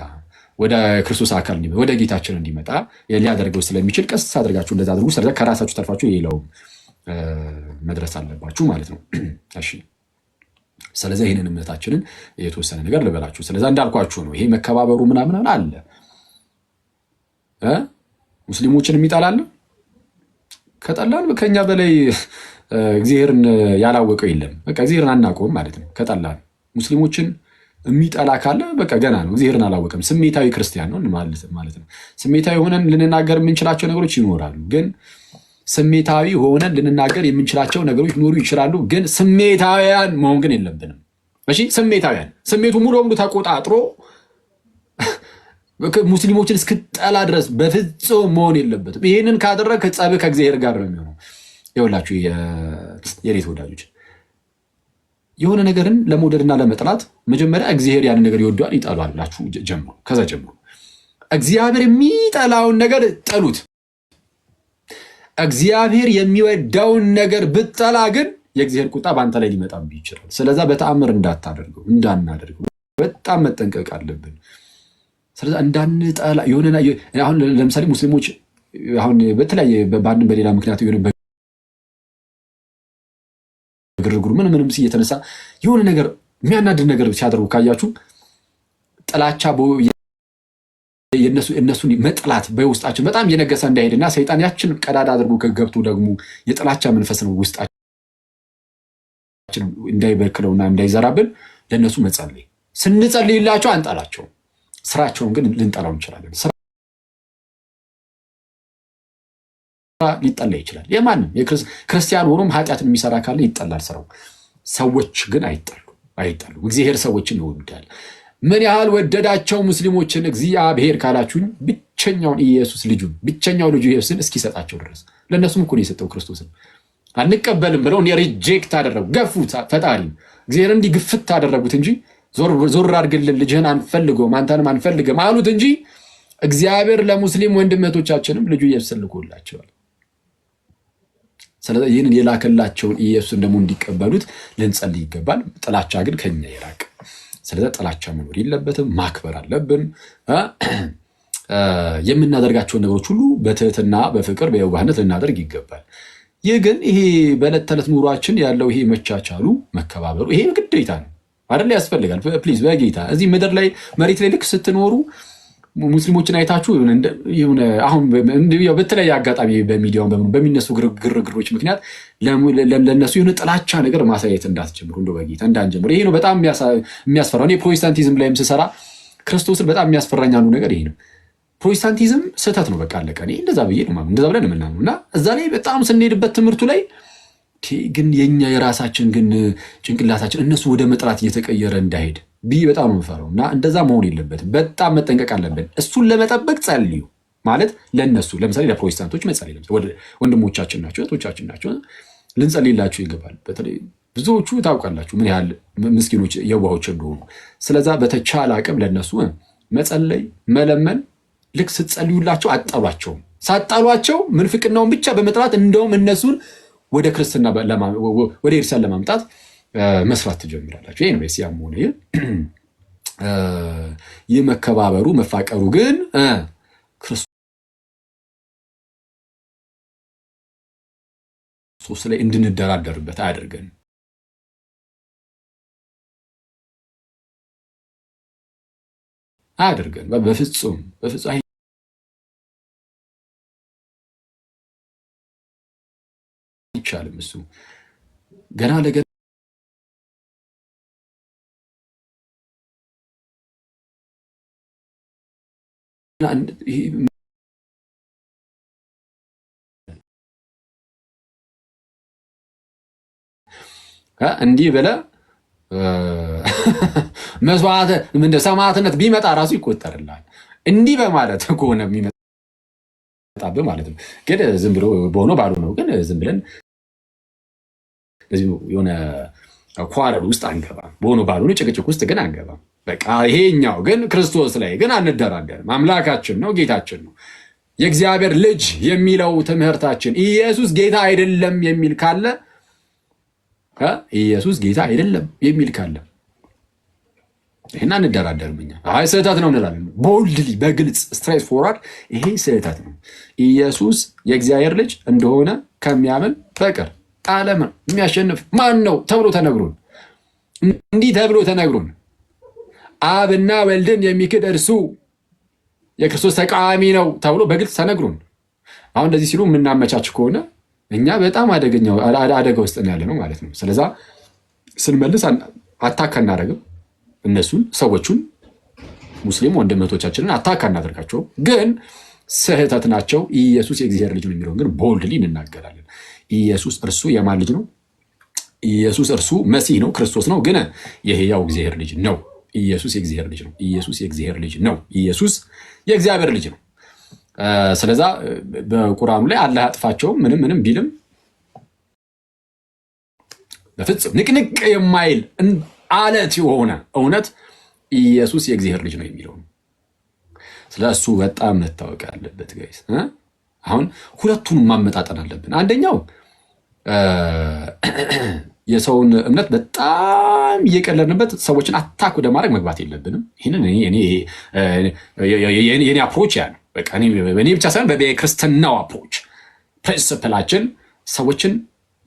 ወደ ክርስቶስ አካል እንዲመጣ ወደ ጌታችን እንዲመጣ ሊያደርገው ስለሚችል ቀስ አድርጋችሁ እንደዛ አድርጉ። ስለዚህ ከራሳችሁ ተርፋችሁ የሌላው መድረስ አለባችሁ ማለት ነው። እሺ፣ ስለዚህ ይህንን እምነታችንን የተወሰነ ነገር ልበላችሁ። ስለዚህ እንዳልኳችሁ ነው። ይሄ መከባበሩ ምናምን አለ። ሙስሊሞችን የሚጠላል ከጠላን ከኛ በላይ እግዚአብሔርን ያላወቀው የለም። በቃ እግዚአብሔርን አናውቀውም ማለት ነው። ከጠላን ሙስሊሞችን የሚጠላ ካለ በቃ ገና ነው፣ እግዚአብሔርን አላወቀም። ስሜታዊ ክርስቲያን ነው ማለት ነው። ስሜታዊ ሆነን ልንናገር የምንችላቸው ነገሮች ይኖራሉ። ግን ስሜታዊ ሆነን ልንናገር የምንችላቸው ነገሮች ሊኖሩ ይችላሉ። ግን ስሜታውያን መሆን ግን የለብንም። እሺ፣ ስሜታውያን ስሜቱ ሙሉ በሙሉ ተቆጣጥሮ ሙስሊሞችን እስክጠላ ድረስ በፍጹም መሆን የለበትም። ይህንን ካደረግ ጸብህ ከእግዚአብሔር ጋር ነው የሚሆነው። ይኸውላችሁ የሬት ወዳጆች የሆነ ነገርን ለመውደድና ለመጥላት መጀመሪያ እግዚአብሔር ያንን ነገር ይወደዋል ይጠሏል ብላችሁ ጀምሩ። ከዛ ጀምሩ። እግዚአብሔር የሚጠላውን ነገር ጠሉት። እግዚአብሔር የሚወደውን ነገር ብጠላ ግን የእግዚአብሔር ቁጣ በአንተ ላይ ሊመጣብህ ይችላል። ስለዛ በተአምር እንዳናደርገው በጣም መጠንቀቅ አለብን። ስለዛ እንዳንጠላ የሆነ አሁን ለምሳሌ ሙስሊሞች አሁን በተለያየ በአንድም በሌላ ምክንያት የሆነ ግርግሩ ምንም እየተነሳ የሆነ ነገር የሚያናድድ ነገር ሲያደርጉ ካያችሁ ጥላቻ የእነሱን መጥላት በውስጣችን በጣም እየነገሰ እንዳይሄድና ሰይጣን ያችን ቀዳዳ አድርጎ ከገብቶ ደግሞ የጥላቻ መንፈስ ነው ውስጣችን እንዳይበክለውና እንዳይዘራብን ለእነሱ መጸለይ። ስንጸልይላቸው አንጠላቸውም፣ ስራቸውን ግን ልንጠላው እንችላለን። ስራ ሊጠላ ይችላል። የማንም ክርስቲያን ሆኖም ኃጢአትን የሚሰራ ካለ ይጠላል ስራው። ሰዎች ግን አይጠሉ። እግዚአብሔር ሰዎችን ይወዳል። ምን ያህል ወደዳቸው ሙስሊሞችን እግዚአብሔር ካላችሁኝ ብቸኛውን ብቸኛው ልጁ ኢየሱስን እስኪሰጣቸው ድረስ ለእነሱም እኮ ነው የሰጠው ክርስቶስን። አንቀበልም ብለው ሪጀክት አደረጉ፣ ገፉት። ፈጣሪ እግዚአብሔር እንዲህ ግፍት አደረጉት እንጂ ዞር አድርግልን ልጅህን አንፈልገውም አንተንም አንፈልግም አሉት እንጂ እግዚአብሔር ለሙስሊም ወንድመቶቻችንም ልጁ ኢየሱስን ልኮላቸዋል። ስለዚህ ይህንን የላከላቸውን ኢየሱስን ደግሞ እንዲቀበሉት ልንጸልይ ይገባል። ጥላቻ ግን ከኛ ይራቅ። ስለዚህ ጥላቻ መኖር የለበትም፣ ማክበር አለብን። የምናደርጋቸውን ነገሮች ሁሉ በትህትና በፍቅር በየዋህነት ልናደርግ ይገባል። ይህ ግን ይሄ በዕለት ተዕለት ኑሯችን ያለው ይሄ መቻቻሉ መከባበሩ ይሄ ግዴታ ነው አይደል? ያስፈልጋል። ፕሊዝ በጌታ እዚህ ምድር ላይ መሬት ላይ ልክ ስትኖሩ ሙስሊሞችን አይታችሁ አሁን በተለያየ አጋጣሚ በሚዲያውን በሚነሱ ግርግሮች ምክንያት ለነሱ የሆነ ጥላቻ ነገር ማሳየት እንዳትጀምሩ፣ እንደው በጌታ እንዳንጀምሩ። ይሄ ነው በጣም የሚያስፈራው። እኔ ፕሮቴስታንቲዝም ላይም ስሰራ ክርስቶስን በጣም የሚያስፈራኝ አንዱ ነገር ይሄ ነው። ፕሮቴስታንቲዝም ስህተት ነው፣ በቃ አለቀ። እኔ እንደዛ ብለን የምናምነው እና እዛ ላይ በጣም ስንሄድበት ትምህርቱ ላይ ግን የኛ የራሳችን ግን ጭንቅላታችን እነሱ ወደ መጥራት እየተቀየረ እንዳይሄድ በጣም ነው የምፈራው። እና እንደዛ መሆን የለበትም። በጣም መጠንቀቅ አለብን። እሱን ለመጠበቅ ጸልዩ ማለት ለነሱ ለምሳሌ ለፕሮቴስታንቶች መጸለይ፣ ወንድሞቻችን ናቸው እህቶቻችን ናቸው፣ ልንጸልይላቸው ይገባል። በተለይ ብዙዎቹ ታውቃላችሁ ምን ያህል ምስኪኖች የዋሆች እንደሆኑ። ስለዛ በተቻለ አቅም ለነሱ መጸለይ መለመን። ልክ ስትጸልዩላቸው አጣሏቸውም። ሳጣሏቸው ምንፍቅናውን ብቻ በመጥራት እንደውም እነሱን ወደ ክርስትና ወደ ኢርሳን ለማምጣት መስራት ትጀምራላችሁ። ይሄ ነው ሲያም ሆነ ይህ መከባበሩ መፋቀሩ ግን ክርስቶስ ላይ እንድንደራደርበት አያደርገን። በፍጹም አይቻልም። እሱ ገና ለገና እንዲህ ብለህ መስዋዕት ሰማዕትነት ቢመጣ ራሱ ይቆጠርልሃል። እንዲህ በማለት ከሆነ የሚመጣብህ ማለት ነው። ግን ዝም ብሎ በሆነ ባሉ ነው። ግን ዝም ብለን የሆነ ኳረር ውስጥ አንገባም። በሆነ ባሉ ጭቅጭቅ ውስጥ ግን አንገባም። በቃ ይሄኛው ግን ክርስቶስ ላይ ግን አንደራደርም። አምላካችን ነው፣ ጌታችን ነው። የእግዚአብሔር ልጅ የሚለው ትምህርታችን ኢየሱስ ጌታ አይደለም የሚል ካለ ኢየሱስ ጌታ አይደለም የሚል ካለ ይሄን አንደራደርም። እኛ አይ ስህተት ነው እንላለን። ቦልድሊ በግልጽ ስትሬት ፎርዋርድ ይሄ ስህተት ነው። ኢየሱስ የእግዚአብሔር ልጅ እንደሆነ ከሚያምን በቀር ዓለምን የሚያሸንፍ ማን ነው ተብሎ ተነግሮን፣ እንዲህ ተብሎ ተነግሮን፣ አብና ወልድን የሚክድ እርሱ የክርስቶስ ተቃዋሚ ነው ተብሎ በግልጽ ተነግሮን፣ አሁን እንደዚህ ሲሉ የምናመቻች ከሆነ እኛ በጣም አደጋ ውስጥ ያለ ነው ማለት ነው። ስለዛ ስንመልስ አታክ አናደርግም። እነሱን ሰዎቹን ሙስሊም ወንድሞቻችንን አታክ አናደርጋቸው፣ ግን ስህተት ናቸው። ኢየሱስ የእግዚአብሔር ልጅ ነው የሚለውን ግን ቦልድሊ እንናገራለን። ኢየሱስ እርሱ የማን ልጅ ነው? ኢየሱስ እርሱ መሲህ ነው፣ ክርስቶስ ነው፣ ግን የሕያው እግዚአብሔር ልጅ ነው። ኢየሱስ የእግዚአብሔር ልጅ ነው። ኢየሱስ የእግዚአብሔር ልጅ ነው። ኢየሱስ የእግዚአብሔር ልጅ ነው። ስለዛ በቁርአኑ ላይ አላህ ያጥፋቸውም ምንም ቢልም በፍጹም ንቅንቅ የማይል አለት የሆነ እውነት ኢየሱስ የእግዚአብሔር ልጅ ነው የሚለው ነው። ስለሱ በጣም መታወቅ አለበት ጋይስ። አሁን ሁለቱንም ማመጣጠን አለብን። አንደኛው የሰውን እምነት በጣም እየቀለድንበት ሰዎችን አታክ ወደ ማድረግ መግባት የለብንም። ይህንን የኔ አፕሮች ያ ነው። በቃ እኔ ብቻ ሳይሆን በክርስትናው አፕሮች ፕሪንስፕላችን ሰዎችን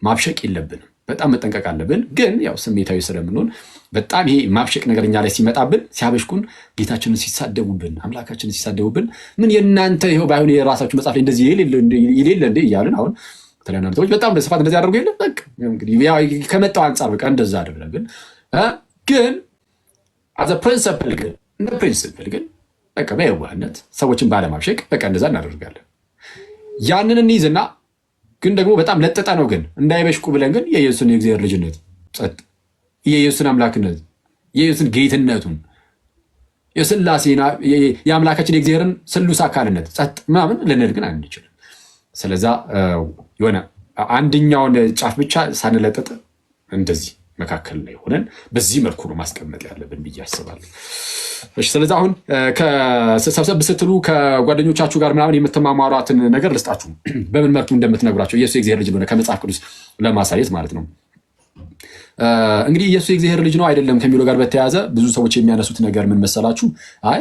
ማብሸቅ የለብንም። በጣም መጠንቀቅ አለብን። ግን ያው ስሜታዊ ስለምንሆን በጣም ይሄ ማብሸቅ ነገር እኛ ላይ ሲመጣብን ሲያበሽኩን፣ ጌታችንን ሲሳደቡብን፣ አምላካችንን ሲሳደቡብን ምን የእናንተ ይኸው ባይሆን የራሳችሁ መጽሐፍ ላይ እንደዚህ ይሌለ እንደ እያልን አሁን ተለያዩ ሰዎች በጣም በስፋት እንደዚህ አደርጉ የለ እንግዲህ ከመጣው አንጻር በቃ እንደዛ አደረግን። ግን አዘ ፕሪንሲፕል ግን እንደ ፕሪንሲፕል ግን በቃ በየዋህነት ሰዎችን ባለማብሸቅ በቃ እንደዛ እናደርጋለን። ያንን እንይዝና ግን ደግሞ በጣም ለጠጠ ነው ግን እንዳይበሽቁ ብለን ግን የኢየሱስን የእግዚአብሔር ልጅነት ጸጥ፣ የኢየሱስን አምላክነት፣ የኢየሱስን ጌትነቱን፣ የስላሴና የአምላካችን የእግዚአብሔርን ስሉስ አካልነት ጸጥ ምናምን ልንል ግን አንችልም። ስለዛ የሆነ አንደኛውን ጫፍ ብቻ ሳንለጠጥ እንደዚህ መካከል ላይ ሆነን በዚህ መልኩ ነው ማስቀመጥ ያለብን ብዬ አስባለሁ። እሺ፣ ስለዚህ አሁን ሰብሰብ ስትሉ ከጓደኞቻችሁ ጋር ምናምን የምትማማሯትን ነገር ልስጣችሁ፣ በምን መልኩ እንደምትነግሯቸው ኢየሱስ የእግዚአብሔር ልጅ እንደሆነ ከመጽሐፍ ቅዱስ ለማሳየት ማለት ነው። እንግዲህ ኢየሱስ የእግዚአብሔር ልጅ ነው አይደለም ከሚለው ጋር በተያያዘ ብዙ ሰዎች የሚያነሱት ነገር ምን መሰላችሁ? አይ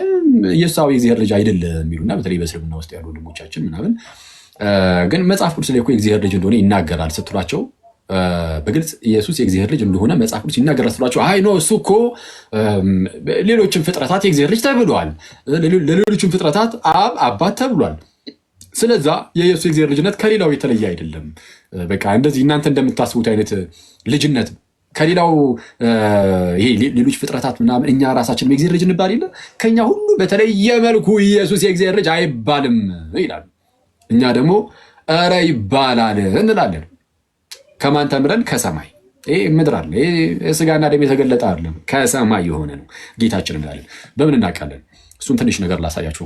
ኢየሱስ የእግዚአብሔር ልጅ አይደለም የሚሉና በተለይ በእስልምና ውስጥ ያሉ ወንድሞቻችን ምናምን ግን መጽሐፍ ቅዱስ ላይ እኮ የእግዚአብሔር ልጅ እንደሆነ ይናገራል ስትሏቸው በግልጽ ኢየሱስ የእግዚአብሔር ልጅ እንደሆነ መጽሐፍ ቅዱስ ይናገራል ስትሏቸው አይ ኖ እሱ እኮ ሌሎችም ፍጥረታት የእግዚአብሔር ልጅ ተብሏል፣ ለሌሎችም ፍጥረታት አብ አባት ተብሏል። ስለዛ የኢየሱስ የእግዚአብሔር ልጅነት ከሌላው የተለየ አይደለም። በቃ እንደዚህ እናንተ እንደምታስቡት አይነት ልጅነት ከሌላው ይሄ ሌሎች ፍጥረታት ምናምን እኛ ራሳችን የእግዚአብሔር ልጅ እንባል የለ ከኛ ሁሉ በተለየ መልኩ ኢየሱስ የእግዚአብሔር ልጅ አይባልም ይላሉ። እኛ ደግሞ ኧረ ይባላል እንላለን። ከማን ተምረን? ከሰማይ። ይሄ ምድር አለ፣ ይሄ ስጋና ደም የተገለጠ አይደለም፣ ከሰማይ የሆነ ነው ጌታችን እንላለን። በምን እናውቃለን? እሱን ትንሽ ነገር ላሳያቸው።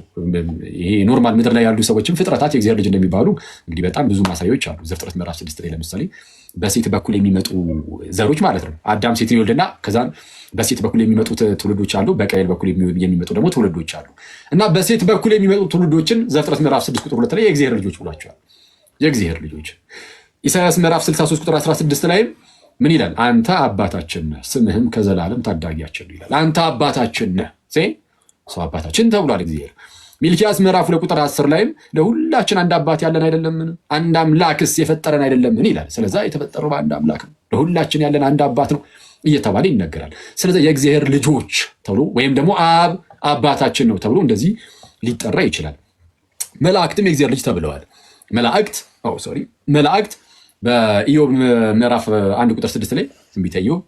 ይሄ ኖርማል ምድር ላይ ያሉ ሰዎችም ፍጥረታት የእግዚአብሔር ልጅ እንደሚባሉ እንግዲህ በጣም ብዙ ማሳያዎች አሉ። ዘፍጥረት ምዕራፍ 6 ላይ ለምሳሌ በሴት በኩል የሚመጡ ዘሮች ማለት ነው። አዳም ሴትን ይወልድና ከዛን በሴት በኩል የሚመጡት ትውልዶች አሉ፣ በቃየል በኩል የሚመጡ ደግሞ ትውልዶች አሉ። እና በሴት በኩል የሚመጡ ትውልዶችን ዘፍጥረት ምዕራፍ 6 ቁጥር 2 ላይ የእግዚአብሔር ልጆች ብሏቸዋል። የእግዚአብሔር ልጆች። ኢሳያስ ምዕራፍ 63 ቁጥር 16 ላይም ምን ይላል? አንተ አባታችን ነህ፣ ስምህም ከዘላለም ታዳጊያችን ነው ይላል። አንተ አባታችን ነህ፣ ሰው አባታችን ተብሏል እግዚአብሔር። ሚልኪያስ ምዕራፍ 2 ቁጥር 10 ላይም ለሁላችን አንድ አባት ያለን አይደለምን? አንድ አምላክስ የፈጠረን አይደለምን ይላል። ስለዛ የተፈጠረው በአንድ አምላክ ነው፣ ለሁላችን ያለን አንድ አባት ነው እየተባለ ይነገራል። ስለዚህ የእግዚአብሔር ልጆች ተብሎ ወይም ደግሞ አብ አባታችን ነው ተብሎ እንደዚህ ሊጠራ ይችላል። መላእክትም የእግዚአብሔር ልጅ ተብለዋል። መላእክት በኢዮብ ምዕራፍ 1 ቁጥር 6 ላይ ትንቢተ ኢዮብ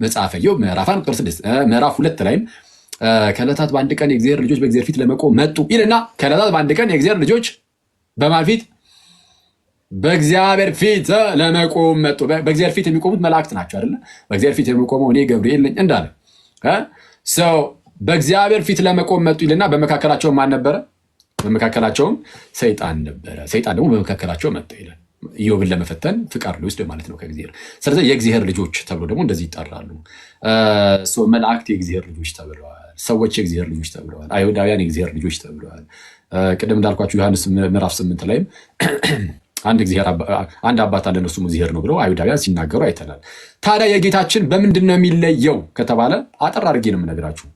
መጽሐፈ ኢዮብ ምዕራፍ 1 ቁጥር 6 ምዕራፍ 2 ላይም ከዕለታት በአንድ ቀን የእግዚአብሔር ልጆች በእግዚአብሔር ፊት ለመቆም መጡ ይልና ከዕለታት በአንድ ቀን የእግዚአብሔር ልጆች በማን ፊት? በእግዚአብሔር ፊት ለመቆም መጡ። በእግዚአብሔር ፊት የሚቆሙት መላእክት ናቸው አይደለ? በእግዚአብሔር ፊት የሚቆመው እኔ ገብርኤል ነኝ እንዳለ ሰው በእግዚአብሔር ፊት ለመቆም መጡ ይልና በመካከላቸው ማን ነበረ? በመካከላቸውም ሰይጣን ነበረ። ሰይጣን ደግሞ በመካከላቸው መጣ ይላል። ኢዮብን ለመፈተን ፍቃድ ሊወስድ ማለት ነው ከእግዚአብሔር። ስለዚህ የእግዚአብሔር ልጆች ተብሎ ደግሞ እንደዚህ ይጠራሉ። መላእክት የእግዚአብሔር ልጆች ተብለዋል። ሰዎች የእግዚአብሔር ልጆች ተብለዋል። አይሁዳውያን የእግዚአብሔር ልጆች ተብለዋል። ቅድም እንዳልኳችሁ ዮሐንስ ምዕራፍ 8 ላይም አንድ አባት አለን እርሱም እግዚአብሔር ነው ብለው አይሁዳውያን ሲናገሩ አይተናል። ታዲያ የጌታችን በምንድን ነው የሚለየው ከተባለ አጠር አድርጌ ነው የምነግራችሁ።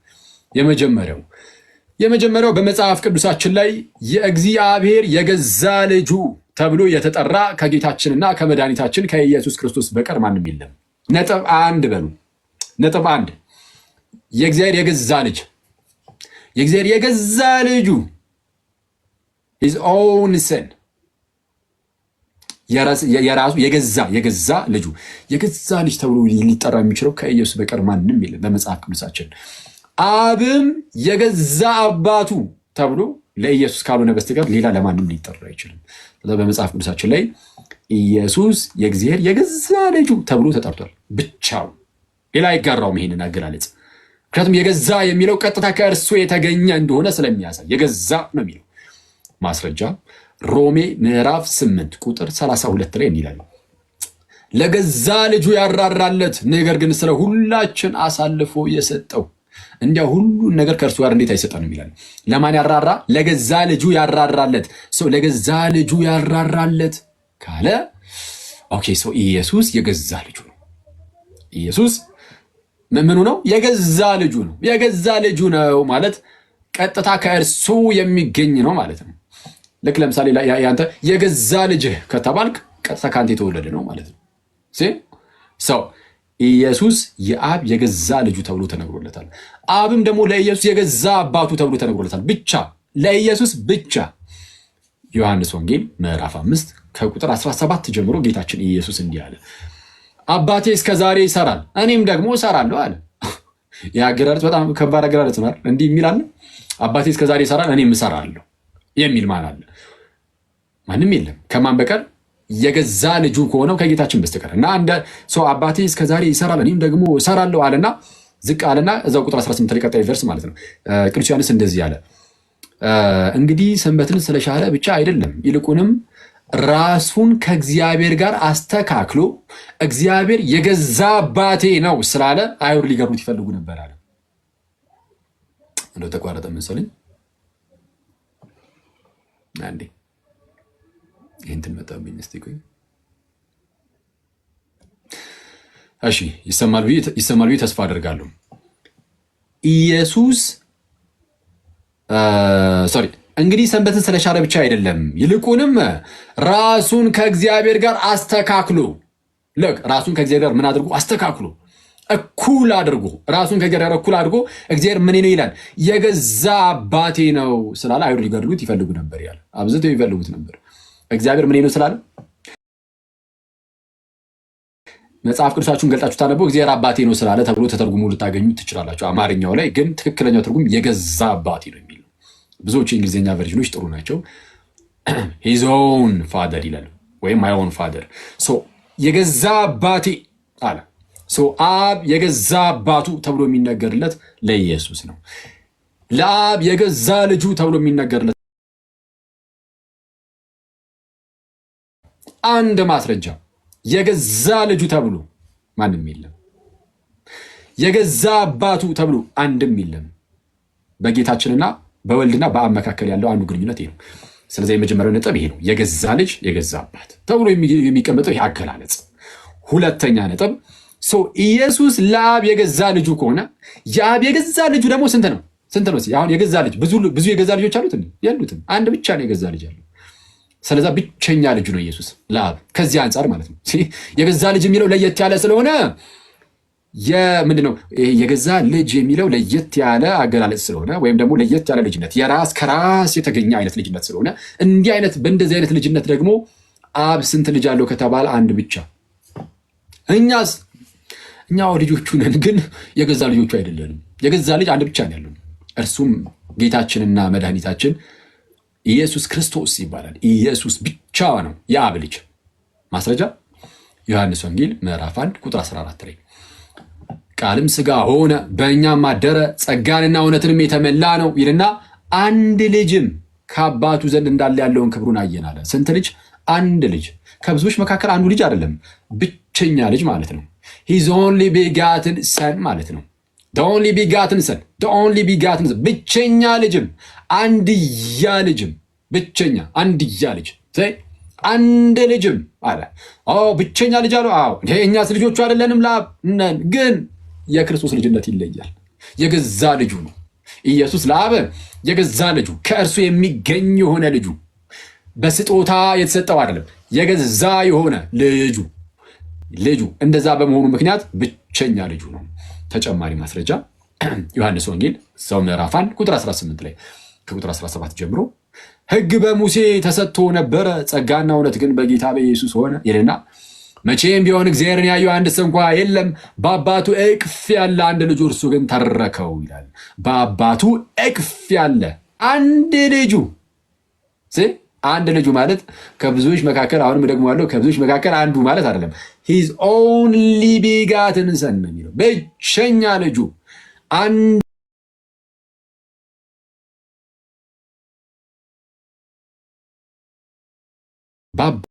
የመጀመሪያው በመጽሐፍ ቅዱሳችን ላይ የእግዚአብሔር የገዛ ልጁ ተብሎ የተጠራ ከጌታችንና ከመድኃኒታችን ከኢየሱስ ክርስቶስ በቀር ማንም የለም። ነጥብ 1 በሉ። ነጥብ 1 የእግዚአብሔር የገዛ ልጅ፣ የእግዚአብሔር የገዛ ልጁ his own son፣ የራሱ የገዛ ልጁ፣ የገዛ ልጅ ተብሎ ሊጠራ የሚችለው ከኢየሱስ በቀር ማንም የለም በመጽሐፍ ቅዱሳችን። አብም የገዛ አባቱ ተብሎ ለኢየሱስ ካልሆነ በስተቀር ሌላ ለማንም ሊጠራ አይችልም። በመጽሐፍ ቅዱሳችን ላይ ኢየሱስ የእግዚአብሔር የገዛ ልጁ ተብሎ ተጠርቷል ብቻው፣ ሌላ አይጋራውም ይሄንን አገላለጽ። ምክንያቱም የገዛ የሚለው ቀጥታ ከእርሱ የተገኘ እንደሆነ ስለሚያሳይ የገዛ ነው የሚለው። ማስረጃ ሮሜ ምዕራፍ 8 ቁጥር 32 ላይ እንዲላል ለገዛ ልጁ ያራራለት ነገር ግን ስለ ሁላችን አሳልፎ የሰጠው እንዲያ ሁሉን ነገር ከእርሱ ጋር እንዴት አይሰጠንም ይላል። ለማን ያራራ? ለገዛ ልጁ ያራራለት። ሰው ለገዛ ልጁ ያራራለት ካለ ኦኬ፣ ሰው ኢየሱስ የገዛ ልጁ ነው። ኢየሱስ ምኑ ነው? የገዛ ልጁ ነው። የገዛ ልጁ ነው ማለት ቀጥታ ከእርሱ የሚገኝ ነው ማለት ነው። ልክ ለምሳሌ ያንተ የገዛ ልጅህ ከተባልክ ቀጥታ ከአንተ የተወለደ ነው ማለት ነው። ሰው ኢየሱስ የአብ የገዛ ልጁ ተብሎ ተነግሮለታል። አብም ደግሞ ለኢየሱስ የገዛ አባቱ ተብሎ ተነግሮለታል። ብቻ ለኢየሱስ ብቻ። ዮሐንስ ወንጌል ምዕራፍ 5 ከቁጥር 17 ጀምሮ ጌታችን ኢየሱስ እንዲህ አለ፣ አባቴ እስከ ዛሬ ይሰራል እኔም ደግሞ እሰራለሁ አለ። ይህ አገላለጽ በጣም ከባድ አገላለጽ ነው። እንዲህ የሚል አለ፣ አባቴ እስከ ዛሬ ይሰራል እኔም እሰራለሁ የሚል ማን አለ? ማንም የለም ከማን በቀር የገዛ ልጁ ከሆነው ከጌታችን በስተቀር። እና እንደ ሰው አባቴ እስከ ዛሬ ይሰራል እኔም ደግሞ እሰራለሁ አለና ዝቅ አለና እዛው ቁጥር 18 ላይ ቀጣይ ቨርስ ማለት ነው። ቅዱስ ዮሐንስ እንደዚህ አለ፣ እንግዲህ ሰንበትን ስለሻረ ብቻ አይደለም ይልቁንም ራሱን ከእግዚአብሔር ጋር አስተካክሎ እግዚአብሔር የገዛ አባቴ ነው ስላለ አይሁድ ሊገሩት ይፈልጉ ነበር አለ። እንደው ተቋረጠ መሰለኝ። አንዴ ይህንትን መጣብኝ። እስቲ ቆይ እሺ፣ ይሰማል ብዬ ተስፋ አደርጋለሁ። ኢየሱስ እንግዲህ ሰንበትን ስለሻረ ብቻ አይደለም ይልቁንም ራሱን ከእግዚአብሔር ጋር አስተካክሎ ራሱን ከእግዚአብሔር ጋር ምን አድርጎ አስተካክሎ እኩል አድርጎ ራሱን ከእግዚአብሔር ጋር እኩል አድርጎ እግዚአብሔር ምን ነው ይላል የገዛ አባቴ ነው ስላለ አይሁድ ሊገድሉት ይፈልጉ ነበር ያለ። አብዝተው ይፈልጉት ነበር። እግዚአብሔር ምን ነው ስላለ መጽሐፍ ቅዱሳችሁን ገልጣችሁ ታነበው እግዚአብሔር አባቴ ነው ስላለ ተብሎ ተተርጉሞ ልታገኙ ትችላላችሁ። አማርኛው ላይ ግን ትክክለኛው ትርጉም የገዛ አባቴ ነው የሚል። ብዙዎቹ የእንግሊዝኛ ቨርዥኖች ጥሩ ናቸው። ሂዝ ኦውን ፋደር ይላል ወይም ማይ ኦውን ፋደር። የገዛ አባቴ አለ። አብ የገዛ አባቱ ተብሎ የሚነገርለት ለኢየሱስ ነው። ለአብ የገዛ ልጁ ተብሎ የሚነገርለት አንድ ማስረጃ የገዛ ልጁ ተብሎ ማንም የለም። የገዛ አባቱ ተብሎ አንድም የለም። በጌታችንና በወልድና በአብ መካከል ያለው አንዱ ግንኙነት ይሄ ነው። ስለዚህ የመጀመሪያው ነጥብ ይሄ ነው፣ የገዛ ልጅ የገዛ አባት ተብሎ የሚቀመጠው ይሄ አገላለጽ። ሁለተኛ ነጥብ ኢየሱስ ለአብ የገዛ ልጁ ከሆነ የአብ የገዛ ልጁ ደግሞ ስንት ነው? አሁን የገዛ ልጅ ብዙ የገዛ ልጆች አሉት? የሉትም። አንድ ብቻ ነው የገዛ ልጅ አለው። ስለዛ ብቸኛ ልጁ ነው ኢየሱስ ለአብ። ከዚህ አንጻር ማለት ነው የገዛ ልጅ የሚለው ለየት ያለ ስለሆነ ምንድነው የገዛ ልጅ የሚለው ለየት ያለ አገላለጽ ስለሆነ ወይም ደግሞ ለየት ያለ ልጅነት ከራስ የተገኘ አይነት ልጅነት ስለሆነ በእንደዚህ አይነት ልጅነት ደግሞ አብ ስንት ልጅ አለው ከተባለ አንድ ብቻ። እኛው ልጆቹ ነን፣ ግን የገዛ ልጆቹ አይደለንም። የገዛ ልጅ አንድ ብቻ ነው ያለው፣ እርሱም ጌታችንና መድኃኒታችን ኢየሱስ ክርስቶስ ይባላል። ኢየሱስ ብቻ ነው የአብ ልጅ። ማስረጃ ዮሐንስ ወንጌል ምዕራፍ 1 ቁጥር 14 ላይ ቃልም ሥጋ ሆነ በእኛም አደረ ጸጋንና እውነትንም የተመላ ነው ይልና አንድ ልጅም ከአባቱ ዘንድ እንዳለ ያለውን ክብሩን አየን አለ። ስንት ልጅ? አንድ ልጅ። ከብዙዎች መካከል አንዱ ልጅ አይደለም፣ ብቸኛ ልጅ ማለት ነው። ሂዝ ኦንሊ ቢጋትን ሰን ማለት ነው። ኦንሊ ቢጋትን ሰን፣ ኦንሊ ቢጋትን ሰን፣ ብቸኛ ልጅም አንድያ ልጅም፣ ብቸኛ አንድያ ልጅ፣ አንድ ልጅም አለ። ብቸኛ ልጅ አለ። እኛስ ልጆቹ አይደለንም? ለአብ ነን፣ ግን የክርስቶስ ልጅነት ይለያል። የገዛ ልጁ ነው ኢየሱስ። ለአብ የገዛ ልጁ ከእርሱ የሚገኝ የሆነ ልጁ፣ በስጦታ የተሰጠው አይደለም፣ የገዛ የሆነ ልጁ እንደዛ በመሆኑ ምክንያት ብቸኛ ልጁ ነው። ተጨማሪ ማስረጃ ዮሐንስ ወንጌል ሰው ምዕራፍ 1 ቁጥር 18 ላይ ከቁጥር 17 ጀምሮ ሕግ በሙሴ ተሰጥቶ ነበረ፣ ጸጋና እውነት ግን በጌታ በኢየሱስ ሆነ ይልና መቼም ቢሆን እግዚአብሔርን ያየው አንድስ እንኳ የለም፣ በአባቱ እቅፍ ያለ አንድ ልጁ እርሱ ግን ተረከው ይላል። በአባቱ እቅፍ ያለ አንድ ልጁ። አንድ ልጁ ማለት ከብዙዎች መካከል፣ አሁንም ደግሞ ያለው ከብዙዎች መካከል አንዱ ማለት አይደለም። ሂዝ ኦንሊ ቢጋትን ሰን ነው የሚለው፣ ብቸኛ ልጁ አንድ በአባቱ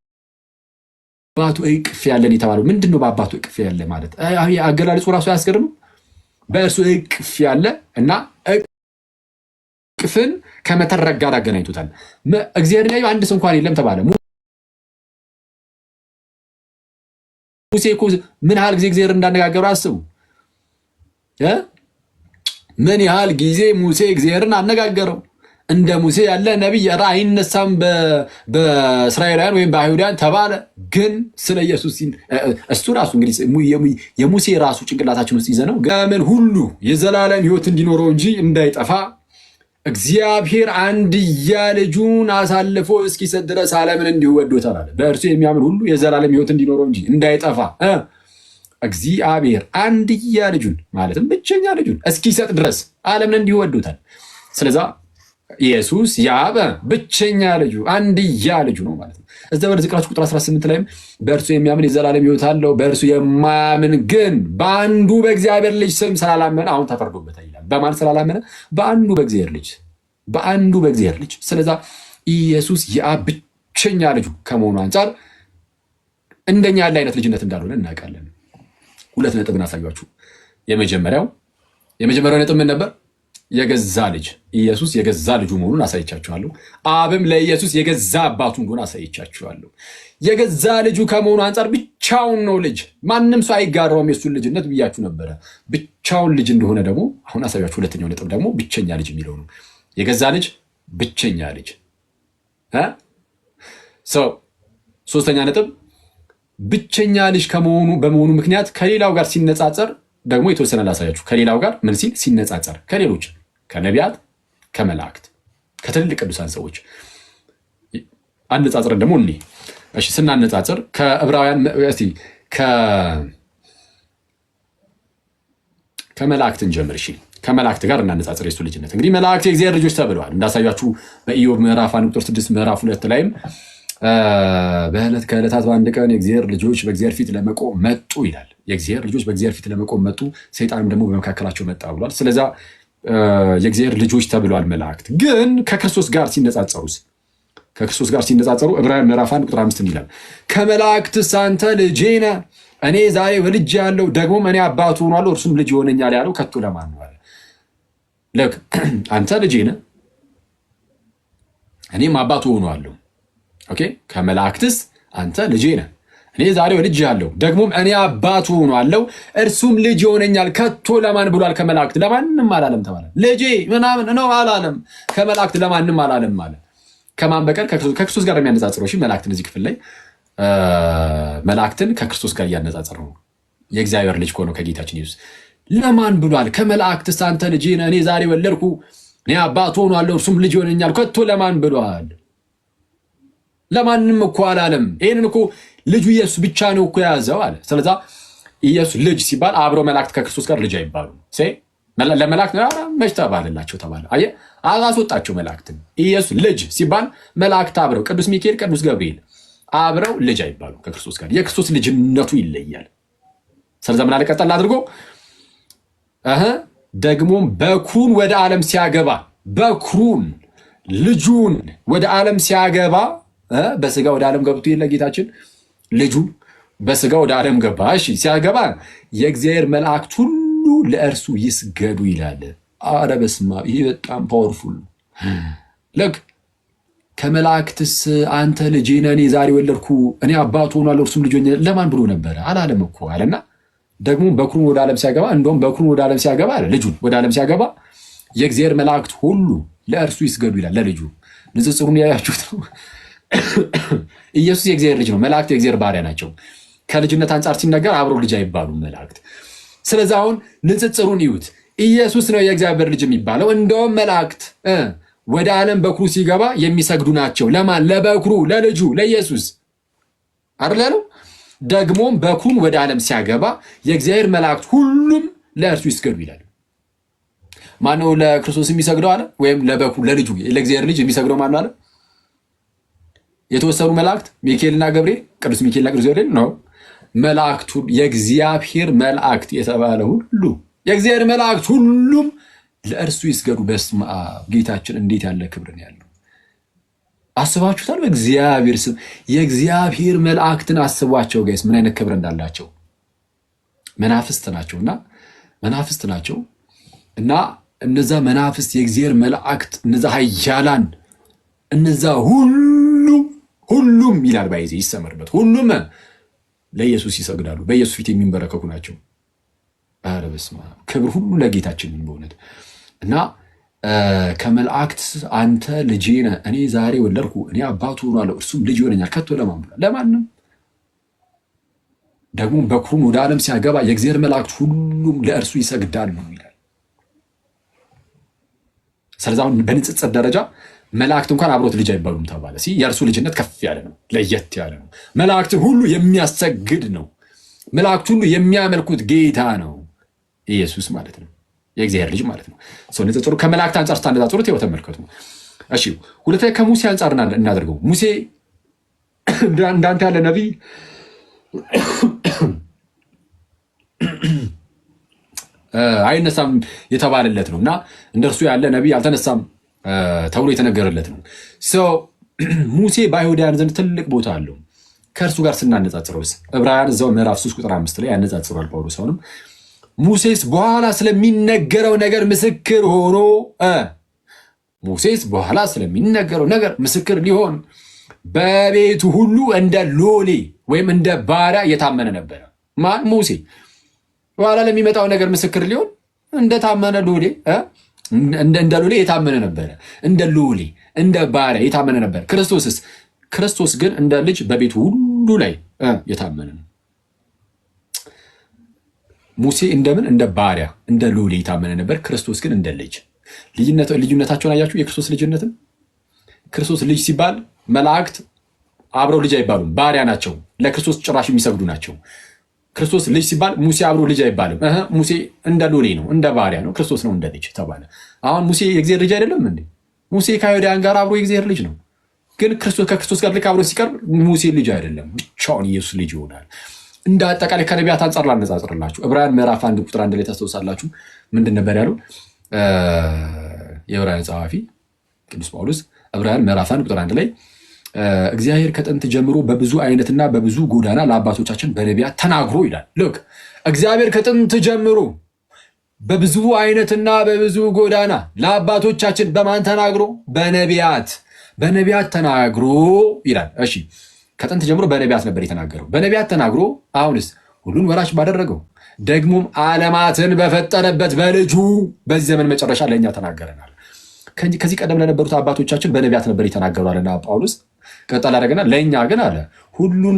እቅፍ ያለን የተባለው ምንድን ነው? በአባቱ እቅፍ ያለ ማለት አገላለጹ ራሱ አያስገርምም? በእርሱ እቅፍ ያለ እና እቅፍን ከመተረክ ጋር አገናኝቶታል። እግዚአብሔርን ያየው አንድስ እንኳን የለም ተባለ። ሙሴ እኮ ምን ያህል ጊዜ እግዚአብሔር እንዳነጋገሩ አስቡ። ምን ያህል ጊዜ ሙሴ እግዚአብሔርን አነጋገረው። እንደ ሙሴ ያለ ነቢይ አይነሳም በእስራኤላውያን ወይም በአይሁዳውያን ተባለ። ግን ስለ ኢየሱስ እሱ ራሱ እንግዲህ የሙሴ ራሱ ጭንቅላታችን ውስጥ ይዘነው ምን ሁሉ የዘላለም ሕይወት እንዲኖረው እንጂ እንዳይጠፋ እግዚአብሔር አንድያ ልጁን አሳልፎ እስኪሰጥ ድረስ ዓለምን እንዲሁ ወዶታል አለ። በእርሱ የሚያምን ሁሉ የዘላለም ሕይወት እንዲኖረው እንጂ እንዳይጠፋ እግዚአብሔር አንድያ ልጁን ማለትም ብቸኛ ልጁን እስኪሰጥ ድረስ ዓለምን እንዲሁ ወዶታል። ስለዛ ኢየሱስ የአብ ብቸኛ ልጁ አንድያ ልጁ ነው ማለት ነው። እዛ ወደ ዘፍጥረት ቁጥር 18 ላይም በእርሱ የሚያምን የዘላለም ሕይወት አለው፣ በእርሱ የማያምን ግን በአንዱ በእግዚአብሔር ልጅ ስም ስላላመነ አሁን ተፈርዶበታል ይላል። በማን ስላላመነ? በአንዱ በእግዚአብሔር ልጅ። ስለዛ ኢየሱስ የአብ ብቸኛ ልጁ ከመሆኑ አንጻር እንደኛ ያለ አይነት ልጅነት እንዳልሆነ እናውቃለን። ሁለት ነጥብ እናሳያችሁ። የመጀመሪያው ነጥብ ምን ነበር? የገዛ ልጅ ኢየሱስ የገዛ ልጁ መሆኑን አሳይቻችኋለሁ። አብም ለኢየሱስ የገዛ አባቱ እንደሆነ አሳይቻችኋለሁ። የገዛ ልጁ ከመሆኑ አንጻር ብቻውን ነው ልጅ፣ ማንም ሰው አይጋራውም የሱን ልጅነት ብያችሁ ነበረ። ብቻውን ልጅ እንደሆነ ደግሞ አሁን አሳያችሁ። ሁለተኛው ነጥብ ደግሞ ብቸኛ ልጅ የሚለው ነው። የገዛ ልጅ፣ ብቸኛ ልጅ። ሶስተኛ ነጥብ ብቸኛ ልጅ በመሆኑ ምክንያት ከሌላው ጋር ሲነጻጸር ደግሞ የተወሰነ ላሳያችሁ። ከሌላው ጋር ምን ሲል ሲነጻጸር? ከሌሎች ከነቢያት፣ ከመላእክት፣ ከትልልቅ ቅዱሳን ሰዎች አነጻጽረን ደግሞ እኔ ስናነጻጽር ከዕብራውያን ከመላእክት እንጀምር። ከመላእክት ጋር እናነጻጽር የሱ ልጅነት። እንግዲህ መላእክት የእግዚአብሔር ልጆች ተብለዋል። እንዳሳያችሁ በኢዮብ ምዕራፍ 1 ቁጥር 6 ምዕራፍ 2 ላይም በዕለት ከዕለታት በአንድ ቀን የእግዚአብሔር ልጆች በእግዚአብሔር ፊት ለመቆም መጡ ይላል። የእግዚአብሔር ልጆች በእግዚአብሔር ፊት ለመቆም መጡ፣ ሰይጣንም ደግሞ በመካከላቸው መጣ ብሏል። ስለዛ የእግዚአብሔር ልጆች ተብለዋል መላእክት። ግን ከክርስቶስ ጋር ሲነጻጸሩ ዕብራውያን ምዕራፍ 1 ቁጥር 5 ይላል ከመላእክትስ አንተ ልጄ ነህ፣ እኔ ዛሬ ወልጄሃለሁ፣ ደግሞም እኔ አባቱ ሆናለሁ፣ እርሱም ልጅ ይሆነኛል ያለው ከቶ ለማን ነው? አንተ ልጄ ነህ፣ እኔም አባቱ ሆናለሁ። ኦኬ፣ ከመላእክትስ አንተ ልጄ ነህ፣ እኔ ዛሬ ወልጄሃለሁ፣ ደግሞም እኔ አባቱ ሆናለሁ፣ እርሱም ልጅ ይሆነኛል ከቶ ለማን ብሏል? ከመላእክት ለማንም አላለም ተባለ። ልጄ ምናምን ነው አላለም። ከመላእክት ለማንም አላለም ማለት ከማን በቀር? ከክርስቶስ ጋር የሚያነጻጽረው መላእክትን እዚህ ክፍል ላይ መላእክትን ከክርስቶስ ጋር እያነጻጸረው ነው። የእግዚአብሔር ልጅ ከሆነው ከጌታችን ኢየሱስ ለማን ብሏል? ከመላእክትስ አንተ ልጄ ነህ፣ እኔ ዛሬ ወለድኩ፣ እኔ አባቱ ሆናለሁ፣ እርሱም ልጅ ይሆነኛል ከቶ ለማን ብሏል? ለማንም እኮ አላለም። ይህንን እኮ ልጁ ኢየሱስ ብቻ ነው እኮ የያዘው አለ። ስለዛ ኢየሱስ ልጅ ሲባል አብረው መላእክት ከክርስቶስ ጋር ልጅ አይባሉም። ለመላእክት መች ተባለላቸው ተባለ። አየህ፣ አስወጣቸው መላእክትን። ኢየሱስ ልጅ ሲባል መላእክት አብረው ቅዱስ ሚካኤል፣ ቅዱስ ገብርኤል አብረው ልጅ አይባሉ ከክርስቶስ ጋር። የክርስቶስ ልጅነቱ ይለያል። ስለዛ ምን አለ ቀጠል አድርጎ ደግሞም በኩሩን ወደ ዓለም ሲያገባ፣ በኩሩን ልጁን ወደ ዓለም ሲያገባ በስጋ ወደ ዓለም ገብቶ የለ ጌታችን ልጁ በስጋ ወደ ዓለም ገባ። እሺ ሲያገባ የእግዚአብሔር መላእክት ሁሉ ለእርሱ ይስገዱ ይላል። አረ በስመ አብ! ይሄ በጣም ፓወርፉል ነው። ለክ ከመላእክትስ አንተ ልጄ ነህ፣ እኔ ዛሬ ወለድኩ፣ እኔ አባቱ ሆናለሁ፣ እርሱም ልጅ ሆኛል ለማን ብሎ ነበረ? አላለም እኮ አለና ደግሞ በኩሩን ወደ ዓለም ሲያገባ፣ እንደውም በኩሩን ወደ ዓለም ሲያገባ አለ ልጁን ወደ ዓለም ሲያገባ የእግዚአብሔር መላእክት ሁሉ ለእርሱ ይስገዱ ይላል። ለልጁ ንጽጽሩን ያያችሁት ነው። ኢየሱስ የእግዚአብሔር ልጅ ነው። መላእክት የእግዚአብሔር ባሪያ ናቸው። ከልጅነት አንጻር ሲነገር አብረው ልጅ አይባሉም መላእክት። ስለዚህ አሁን ንጽጽሩን ይዩት። ኢየሱስ ነው የእግዚአብሔር ልጅ የሚባለው። እንደውም መላእክት ወደ ዓለም በኩሩ ሲገባ የሚሰግዱ ናቸው። ለማን? ለበኩሩ፣ ለልጁ ለኢየሱስ አይደል ያለው? ደግሞም በኩሩን ወደ ዓለም ሲያገባ የእግዚአብሔር መላእክት ሁሉም ለእርሱ ይስገዱ ይላል። ማነው ለክርስቶስ የሚሰግደው አለ? ወይም ለበኩሩ ለልጁ ለእግዚአብሔር ልጅ የሚሰግደው ማነው አለ? የተወሰኑ መላእክት ሚካኤልና ገብርኤል፣ ቅዱስ ሚካኤልና ቅዱስ ገብርኤል ነው። መላእክቱ የእግዚአብሔር መላእክት የተባለ ሁሉ የእግዚአብሔር መላእክት ሁሉም ለእርሱ ይስገዱ። በስመ አብ! ጌታችን እንዴት ያለ ክብር ነው ያለው! አስባችሁታል? በእግዚአብሔር ስም የእግዚአብሔር መላእክትን አስቧቸው ጋይስ፣ ምን አይነት ክብር እንዳላቸው። መናፍስት ናቸው እና እነዛ መናፍስት የእግዚአብሔር መላእክት እነዛ ኃያላን እነዛ ሁሉም ይላል ባይዜ ይሰመርበት፣ ሁሉም ለኢየሱስ ይሰግዳሉ፣ በኢየሱስ ፊት የሚንበረከኩ ናቸው። ኧረ በስመ አብ! ክብር ሁሉ ለጌታችን በእውነት እና ከመላእክት አንተ ልጄ ነህ፣ እኔ ዛሬ ወለድኩ፣ እኔ አባቱ ሆናለሁ፣ እርሱም ልጅ ይሆነኛል። ከቶ ለማንም ደግሞ በኩሩን ወደ ዓለም ሲያገባ የእግዚአብሔር መላእክት ሁሉም ለእርሱ ይሰግዳሉ ይላል። ስለዚህ አሁን በንጽጽር ደረጃ መላእክት እንኳን አብሮት ልጅ አይባሉም ተባለ። የእርሱ ልጅነት ከፍ ያለ ነው፣ ለየት ያለ ነው። መላእክትን ሁሉ የሚያሰግድ ነው። መላእክት ሁሉ የሚያመልኩት ጌታ ነው፣ ኢየሱስ ማለት ነው፣ የእግዚአብሔር ልጅ ማለት ነው። ሰው ንጽጽሩ ከመላእክት አንጻር ስታነጻጽሩት ይኸው ተመልከቱ። እሺ ሁለተኛ ከሙሴ አንጻር እናደርገው። ሙሴ እንዳንተ ያለ ነቢይ አይነሳም የተባለለት ነው እና እንደርሱ ያለ ነቢይ አልተነሳም ተብሎ የተነገረለት ነው። ሙሴ በአይሁዳውያን ዘንድ ትልቅ ቦታ አለው። ከእርሱ ጋር ስናነጻጽረውስ ዕብራውያን እዛው ምዕራፍ 3 ቁጥር 5 ላይ ያነጻጽሯል ጳውሎስ። አሁንም ሙሴስ በኋላ ስለሚነገረው ነገር ምስክር ሆኖ ሙሴስ በኋላ ስለሚነገረው ነገር ምስክር ሊሆን በቤቱ ሁሉ እንደ ሎሌ ወይም እንደ ባሪያ የታመነ ነበረ። ማን? ሙሴ። በኋላ ለሚመጣው ነገር ምስክር ሊሆን እንደታመነ ሎሌ እንደ ሎሌ የታመነ ነበረ። እንደ ሎሌ እንደ ባሪያ የታመነ ነበር። ክርስቶስ ግን እንደ ልጅ በቤቱ ሁሉ ላይ የታመነ ነው። ሙሴ እንደምን? እንደ ባሪያ እንደ ሎሌ የታመነ ነበር። ክርስቶስ ግን እንደ ልጅ። ልዩነታቸውን አያችሁ? የክርስቶስ ልጅነትን ክርስቶስ ልጅ ሲባል መላእክት አብረው ልጅ አይባሉም፣ ባሪያ ናቸው። ለክርስቶስ ጭራሽ የሚሰግዱ ናቸው። ክርስቶስ ልጅ ሲባል ሙሴ አብሮ ልጅ አይባልም። ሙሴ እንደ ሎሌ ነው፣ እንደ ባሪያ ነው። ክርስቶስ ነው እንደ ልጅ ተባለ። አሁን ሙሴ የእግዚአብሔር ልጅ አይደለም እንዴ? ሙሴ ከአይሁዳውያን ጋር አብሮ የእግዚአብሔር ልጅ ነው። ግን ከክርስቶስ ጋር ልክ አብሮ ሲቀርብ ሙሴ ልጅ አይደለም፣ ብቻውን ኢየሱስ ልጅ ይሆናል። እንደ አጠቃላይ ከነቢያት አንጻር ላነጻጽርላችሁ። ዕብራውያን ምዕራፍ 1 ቁጥር 1 ላይ ታስታውሳላችሁ። ምንድን ነበር ያለው? የዕብራውያን ጸሐፊ ቅዱስ ጳውሎስ ዕብራውያን ምዕራፍ 1 ቁጥር 1 ላይ እግዚአብሔር ከጥንት ጀምሮ በብዙ አይነትና በብዙ ጎዳና ለአባቶቻችን በነቢያት ተናግሮ ይላል። ልክ እግዚአብሔር ከጥንት ጀምሮ በብዙ አይነትና በብዙ ጎዳና ለአባቶቻችን በማን ተናግሮ? በነቢያት ተናግሮ ይላል። እሺ ከጥንት ጀምሮ በነቢያት ነበር የተናገረው። በነቢያት ተናግሮ አሁንስ ሁሉን ወራሽ ባደረገው ደግሞም ዓለማትን በፈጠረበት በልጁ በዚህ ዘመን መጨረሻ ለእኛ ተናገረናል። ከዚህ ቀደም ለነበሩት አባቶቻችን በነቢያት ነበር የተናገሩ አለና ጳውሎስ ቀጠል አደረገና ለእኛ ግን አለ ሁሉን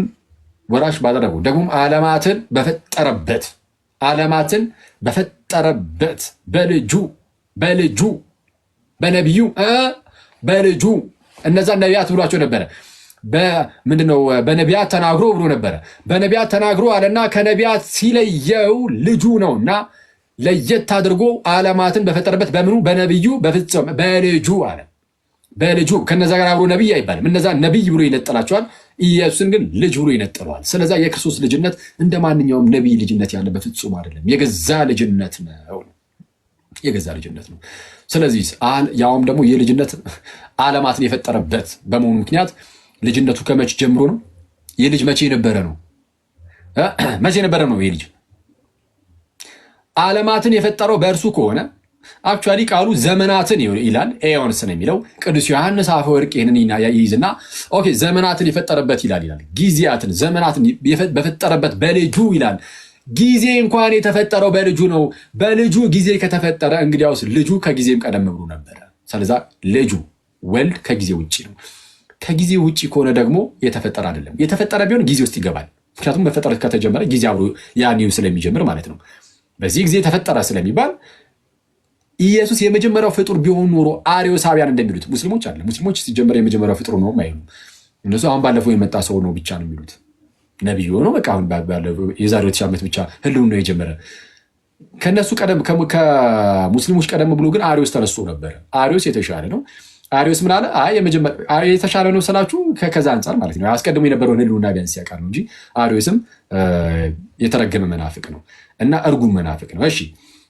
ወራሽ ባደረገው ደግሞም ዓለማትን በፈጠረበት በልጁ በነቢዩ በልጁ እነዛን ነቢያት ብሏቸው ነበረ። ምንድነው? በነቢያት ተናግሮ ብሎ ነበረ። በነቢያት ተናግሮ አለና ከነቢያት ሲለየው ልጁ ነውና ለየት አድርጎ ዓለማትን በፈጠረበት በምኑ? በነቢዩ በፍጹም በልጁ አለ። በልጁ ከነዛ ጋር አብሮ ነቢይ አይባልም። እነዛ ነቢይ ብሎ ይነጠላቸዋል። ኢየሱስን ግን ልጅ ብሎ ይነጥለዋል። ስለዛ የክርስቶስ ልጅነት እንደ ማንኛውም ነቢይ ልጅነት ያለ በፍጹም አይደለም። የገዛ ልጅነት ነው። የገዛ ልጅነት ነው። ስለዚህ ያውም ደግሞ የልጅነት ዓለማትን የፈጠረበት በመሆኑ ምክንያት ልጅነቱ ከመቼ ጀምሮ ነው? ይህ ልጅ መቼ የነበረ ነው? መቼ የነበረ ነው? ይህ ልጅ ዓለማትን የፈጠረው በእርሱ ከሆነ አክቹዋሊ ቃሉ ዘመናትን ይላል። ኤዮንስ ነው የሚለው። ቅዱስ ዮሐንስ አፈወርቅ ይህንን ይይዝና ኦኬ ዘመናትን የፈጠረበት ይላል። ጊዜያትን ዘመናትን በፈጠረበት በልጁ ይላል። ጊዜ እንኳን የተፈጠረው በልጁ ነው። በልጁ ጊዜ ከተፈጠረ እንግዲያውስ ልጁ ከጊዜም ቀደም ብሎ ነበረ። ስለዛ ልጁ ወልድ ከጊዜ ውጭ ነው። ከጊዜ ውጭ ከሆነ ደግሞ የተፈጠረ አይደለም። የተፈጠረ ቢሆን ጊዜ ውስጥ ይገባል። ምክንያቱም መፈጠረት ከተጀመረ ጊዜ አብሮ ያኔው ስለሚጀምር ማለት ነው። በዚህ ጊዜ ተፈጠረ ስለሚባል ኢየሱስ የመጀመሪያው ፍጡር ቢሆን ኖሮ አርዮሳውያን እንደሚሉት ሙስሊሞች ሲጀመር የመጀመሪያው ፍጡር ነው አይሉም። እነሱ አሁን ባለፈው የመጣ ሰው ነው ብቻ ነው የሚሉት። ነቢዩ ሆኖ በቃ አሁን የዛሬ 2000 ዓመት ብቻ ህልውና ነው የጀመረ። ከነሱ ቀደም ከሙስሊሞች ቀደም ብሎ ግን አርዮስ ተነስቶ ነበር። አርዮስ የተሻለ ነው። አርዮስ ምን አለ? የተሻለ ነው ስላችሁ ከዛ አንጻር ማለት ነው። አስቀድሞ የነበረውን ህልውና ቢያንስ ያውቃል እንጂ አርዮስም የተረገመ መናፍቅ ነው እና እርጉም መናፍቅ ነው። እሺ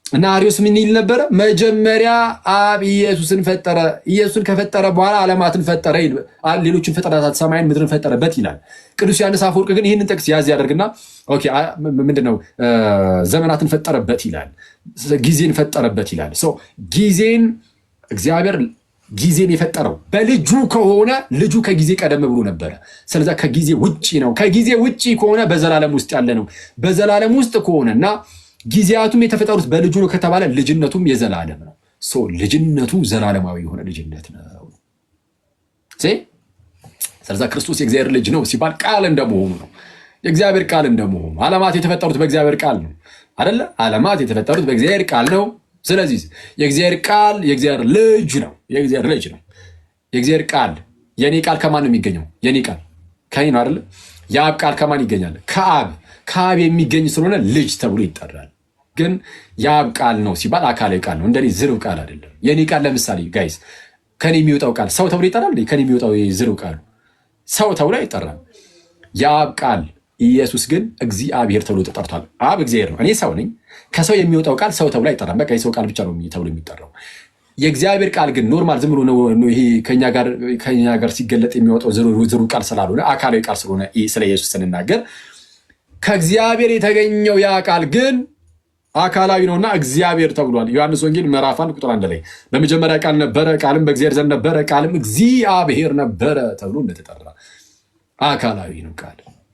እና አርዮስ ምን ይል ነበረ? መጀመሪያ አብ ኢየሱስን ፈጠረ። ኢየሱስን ከፈጠረ በኋላ ዓለማትን ፈጠረ፣ ሌሎችን ፍጥረታት ሰማይን ምድርን ፈጠረበት ይላል። ቅዱስ ዮሐንስ አፈወርቅ ግን ይህንን ጥቅስ ያዝ ያደርግና ኦኬ ምንድነው ዘመናትን ፈጠረበት ይላል፣ ጊዜን ፈጠረበት ይላል። እግዚአብሔር ጊዜን የፈጠረው በልጁ ከሆነ ልጁ ከጊዜ ቀደም ብሎ ነበረ። ስለዛ ከጊዜ ውጪ ነው። ከጊዜ ውጪ ከሆነ በዘላለም ውስጥ ያለ ነው። በዘላለም ውስጥ ከሆነና ጊዜያቱም የተፈጠሩት በልጁ ነው ከተባለ ልጅነቱም የዘላለም ነው። ልጅነቱ ዘላለማዊ የሆነ ልጅነት ነው። ስለዛ ክርስቶስ የእግዚአብሔር ልጅ ነው ሲባል ቃል እንደመሆኑ ነው። የእግዚአብሔር ቃል እንደመሆኑ ዓለማት የተፈጠሩት በእግዚአብሔር ቃል ነው አይደለ? ዓለማት የተፈጠሩት በእግዚአብሔር ቃል ነው። ስለዚህ የእግዚአብሔር ቃል የእግዚአብሔር ልጅ ነው። የእግዚአብሔር ልጅ ነው። የእግዚአብሔር ቃል የኔ ቃል ከማን ነው የሚገኘው? የኔ ቃል ከኔ ነው አይደለ? የአብ ቃል ከማን ይገኛል? ከአብ የሚገኝ ስለሆነ ልጅ ተብሎ ይጠራል። ግን የአብ ቃል ነው ሲባል አካላዊ ቃል ነው። እንደኔ ዝርው ቃል አይደለም። የኔ ቃል ለምሳሌ ጋይስ ከኔ የሚወጣው ቃል ሰው ተብሎ ይጠራል። ከኔ የሚወጣው ዝርው ቃሉ ሰው ተብሎ አይጠራም። የአብ ቃል ኢየሱስ ግን እግዚአብሔር ተብሎ ተጠርቷል። አብ እግዚአብሔር ነው፣ እኔ ሰው ነኝ። ከሰው የሚወጣው ቃል ሰው ተብሎ አይጠራም። በቃ የሰው ቃል ብቻ ነው ተብሎ የሚጠራው። የእግዚአብሔር ቃል ግን ኖርማል ዝም ብሎ ነው። ይሄ ከኛ ጋር ሲገለጥ የሚወጣው ዝሩ ቃል ስላልሆነ አካላዊ ቃል ስለሆነ ስለ ኢየሱስ ስንናገር ከእግዚአብሔር የተገኘው ያ ቃል ግን አካላዊ ነውና እግዚአብሔር ተብሏል። ዮሐንስ ወንጌል ምዕራፍ 1 ቁጥር 1 ላይ በመጀመሪያ ቃል ነበረ፣ ቃልም በእግዚአብሔር ዘንድ ነበረ፣ ቃልም እግዚአብሔር ነበረ ተብሎ እንደተጠራ አካላዊ ነው።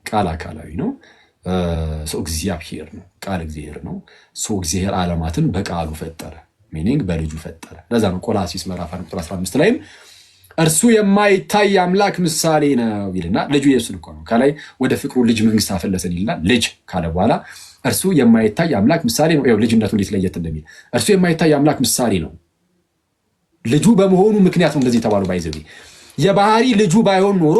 ቃል አካላዊ ነው። እግዚአብሔር ነው። ቃል እግዚአብሔር ነው። እግዚአብሔር ዓለማትን በቃሉ ፈጠረ፣ ሚኒንግ በልጁ ፈጠረ። ለዛ ነው ቆላሲስ ምዕራፍ 1 ቁጥር 15 ላይም እርሱ የማይታይ አምላክ ምሳሌ ነው ይልና ልጁ ኢየሱስ እኮ ነው። ከላይ ወደ ፍቅሩ ልጅ መንግስት አፈለሰን ይልና ልጅ ካለ በኋላ እርሱ የማይታይ አምላክ ምሳሌ ነው። ልጅነቱ እንዴት ለየት እንደሚል እርሱ የማይታይ አምላክ ምሳሌ ነው። ልጁ በመሆኑ ምክንያት ነው እንደዚህ የተባሉ። ባይዘቢ የባህሪ ልጁ ባይሆን ኖሮ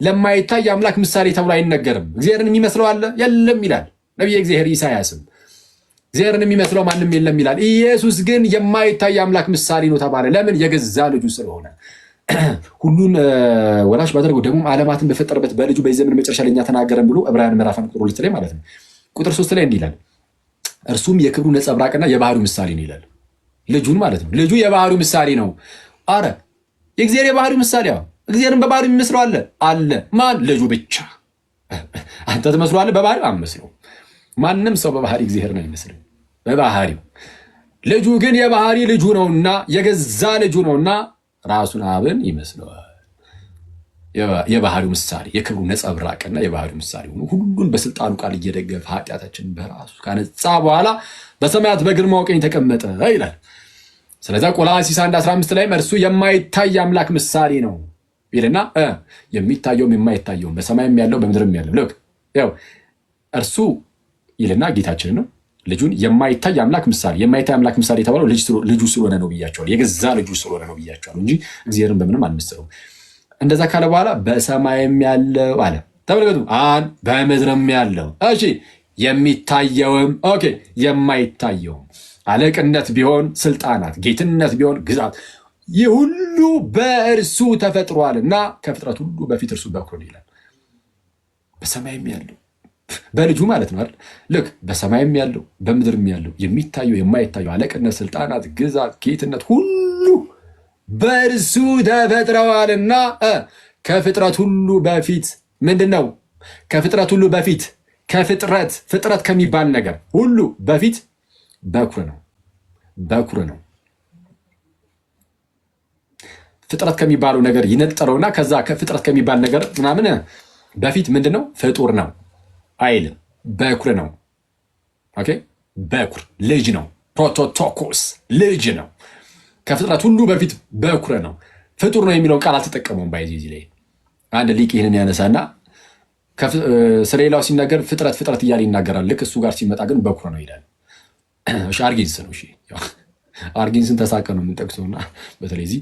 ለማይታይ አምላክ ምሳሌ ተብሎ አይነገርም። እግዚአብሔርን የሚመስለው አለ የለም ይላል ነቢየ እግዚአብሔር ኢሳያስም። እግዚአብሔርን የሚመስለው ማንም የለም ይላል። ኢየሱስ ግን የማይታይ አምላክ ምሳሌ ነው ተባለ። ለምን? የገዛ ልጁ ስለሆነ። ሁሉን ወላጅ ባደረገው ደግሞ ዓለማትን በፈጠረበት በልጁ በዚህ ዘመን መጨረሻ ለኛ ተናገረን ብሎ ዕብራውያን ምዕራፍ 1 ቁጥር 2 ላይ ማለት ነው። ቁጥር 3 ላይ እንዲህ ይላል፣ እርሱም የክብሩ ነጸብራቅና የባህሪው ምሳሌ ነው ይላል። ልጁን ማለት ነው። ልጁ የባህሪው ምሳሌ ነው። አረ የእግዚአብሔር የባህሪው ምሳሌ እግዚአብሔርን በባህሪው የሚመስለው አለ። ማን? ልጁ ብቻ። አንተ ትመስለዋለህ? በባህሪው አመስለው። ማንም ሰው በባህሪ እግዚአብሔር ነው አይመስልም በባህሪው። ልጁ ግን የባህሪ ልጁ ነውና የገዛ ልጁ ነውና ራሱን አብን ይመስለዋል። የባህሪው ምሳሌ የክብሩ ነጸብራቅና የባህሪው ምሳሌ ሆኖ ሁሉን በስልጣኑ ቃል እየደገፈ ኃጢአታችንን በራሱ ካነጻ በኋላ በሰማያት በግርማው ቀኝ ተቀመጠ ይላል። ስለዚህ ቆላስይስ 1:15 ላይ እርሱ የማይታይ አምላክ ምሳሌ ነው ይልና የሚታየውም የማይታየውም በሰማይም ያለው በምድርም ያለው ልክ ያው እርሱ ይልና ጌታችን ነው። ልጁን የማይታይ አምላክ ምሳሌ የማይታይ አምላክ ምሳሌ የተባለው ልጁ ስለሆነ ነው ብያቸዋለሁ። የገዛ ልጁ ስለሆነ ነው ብያቸዋለሁ እንጂ እግዚአብሔርን በምንም አንመስለው። እንደዛ ካለ በኋላ በሰማይም ያለው አለ ተመልከቱ፣ በምድርም ያለው እሺ፣ የሚታየውም ኦኬ፣ የማይታየውም አለቅነት ቢሆን ስልጣናት፣ ጌትነት ቢሆን ግዛት፣ ይህ ሁሉ በእርሱ ተፈጥሯልና ከፍጥረት ሁሉ በፊት እርሱ በኩር ይላል። በሰማይም ያለው በልጁ ማለት ነው አይደል? ልክ በሰማይም ያለው በምድርም ያለው የሚታየው የማይታየው አለቅነት፣ ስልጣናት፣ ግዛት፣ ጌትነት ሁሉ በእርሱ ተፈጥረዋልና ከፍጥረት ሁሉ በፊት ምንድን ነው? ከፍጥረት ሁሉ በፊት ፍጥረት ከሚባል ነገር ሁሉ በፊት በኩር ነው። ፍጥረት ከሚባለው ነገር ይነጠረውና ከዛ ከፍጥረት ከሚባል ነገር ምናምን በፊት ምንድን ነው? ፍጡር ነው አይልም፣ በኩር ነው። ኦኬ፣ በኩር ልጅ ነው። ፕሮቶቶኮስ ልጅ ነው። ከፍጥረት ሁሉ በፊት በኩር ነው። ፍጡር ነው የሚለውን ቃል አልተጠቀመውም። ባይዚ እዚህ ላይ አንድ ሊቅ ይህንን ያነሳና ስለሌላው ሲናገር ፍጥረት እያለ ይናገራል። ልክ እሱ ጋር ሲመጣ ግን በኩር ነው ይላል። አርጊንስ ነው። አርጊንስን ተሳቀ ነው የምንጠቅሰውና በተለይ እዚህ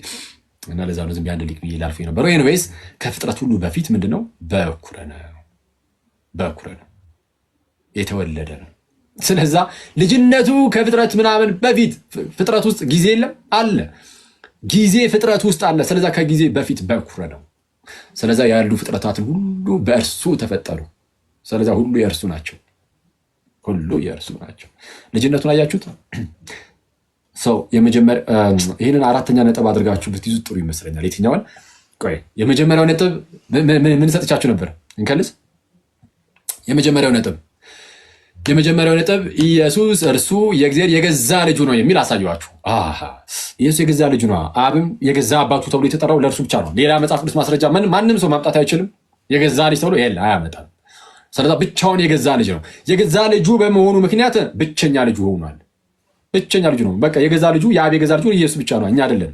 እና ለዛ ነው ዝም ቢያንድ ሊቅ ብዬ ላልፎ የነበረው። ኤኒዌይስ ከፍጥረት ሁሉ በፊት ምንድን ነው? በኩር ነው፣ የተወለደ ነው። ስለዛ ልጅነቱ ከፍጥረት ምናምን በፊት ፍጥረት ውስጥ ጊዜ የለም አለ፣ ጊዜ ፍጥረት ውስጥ አለ። ስለዛ ከጊዜ በፊት በኩር ነው። ስለዛ ያሉ ፍጥረታትን ሁሉ በእርሱ ተፈጠሩ። ስለዛ ሁሉ የእርሱ ናቸው። ልጅነቱን አያችሁት? ይህንን አራተኛ ነጥብ አድርጋችሁ ብትይዙ ጥሩ ይመስለኛል። የትኛውን? ቆይ የመጀመሪያው ነጥብ ምን ሰጥቻችሁ ነበር? እንከልስ። የመጀመሪያው ነጥብ ኢየሱስ እርሱ የእግዚአብሔር የገዛ ልጁ ነው የሚል አሳየኋችሁ። ኢየሱስ የገዛ ልጁ ነው። አብም የገዛ አባቱ ተብሎ የተጠራው ለእርሱ ብቻ ነው። ሌላ መጽሐፍ ቅዱስ ማስረጃ ማንም ሰው ማምጣት አይችልም። የገዛ ልጅ ተብሎ አያመጣም። ስለዛ ብቻውን የገዛ ልጅ ነው። የገዛ ልጁ በመሆኑ ምክንያት ብቸኛ ልጁ ሆኗል። ብቸኛ ልጁ ነው። በቃ የገዛ ልጁ የአብ የገዛ ልጁ ኢየሱስ ብቻ ነው፣ እኛ አይደለም።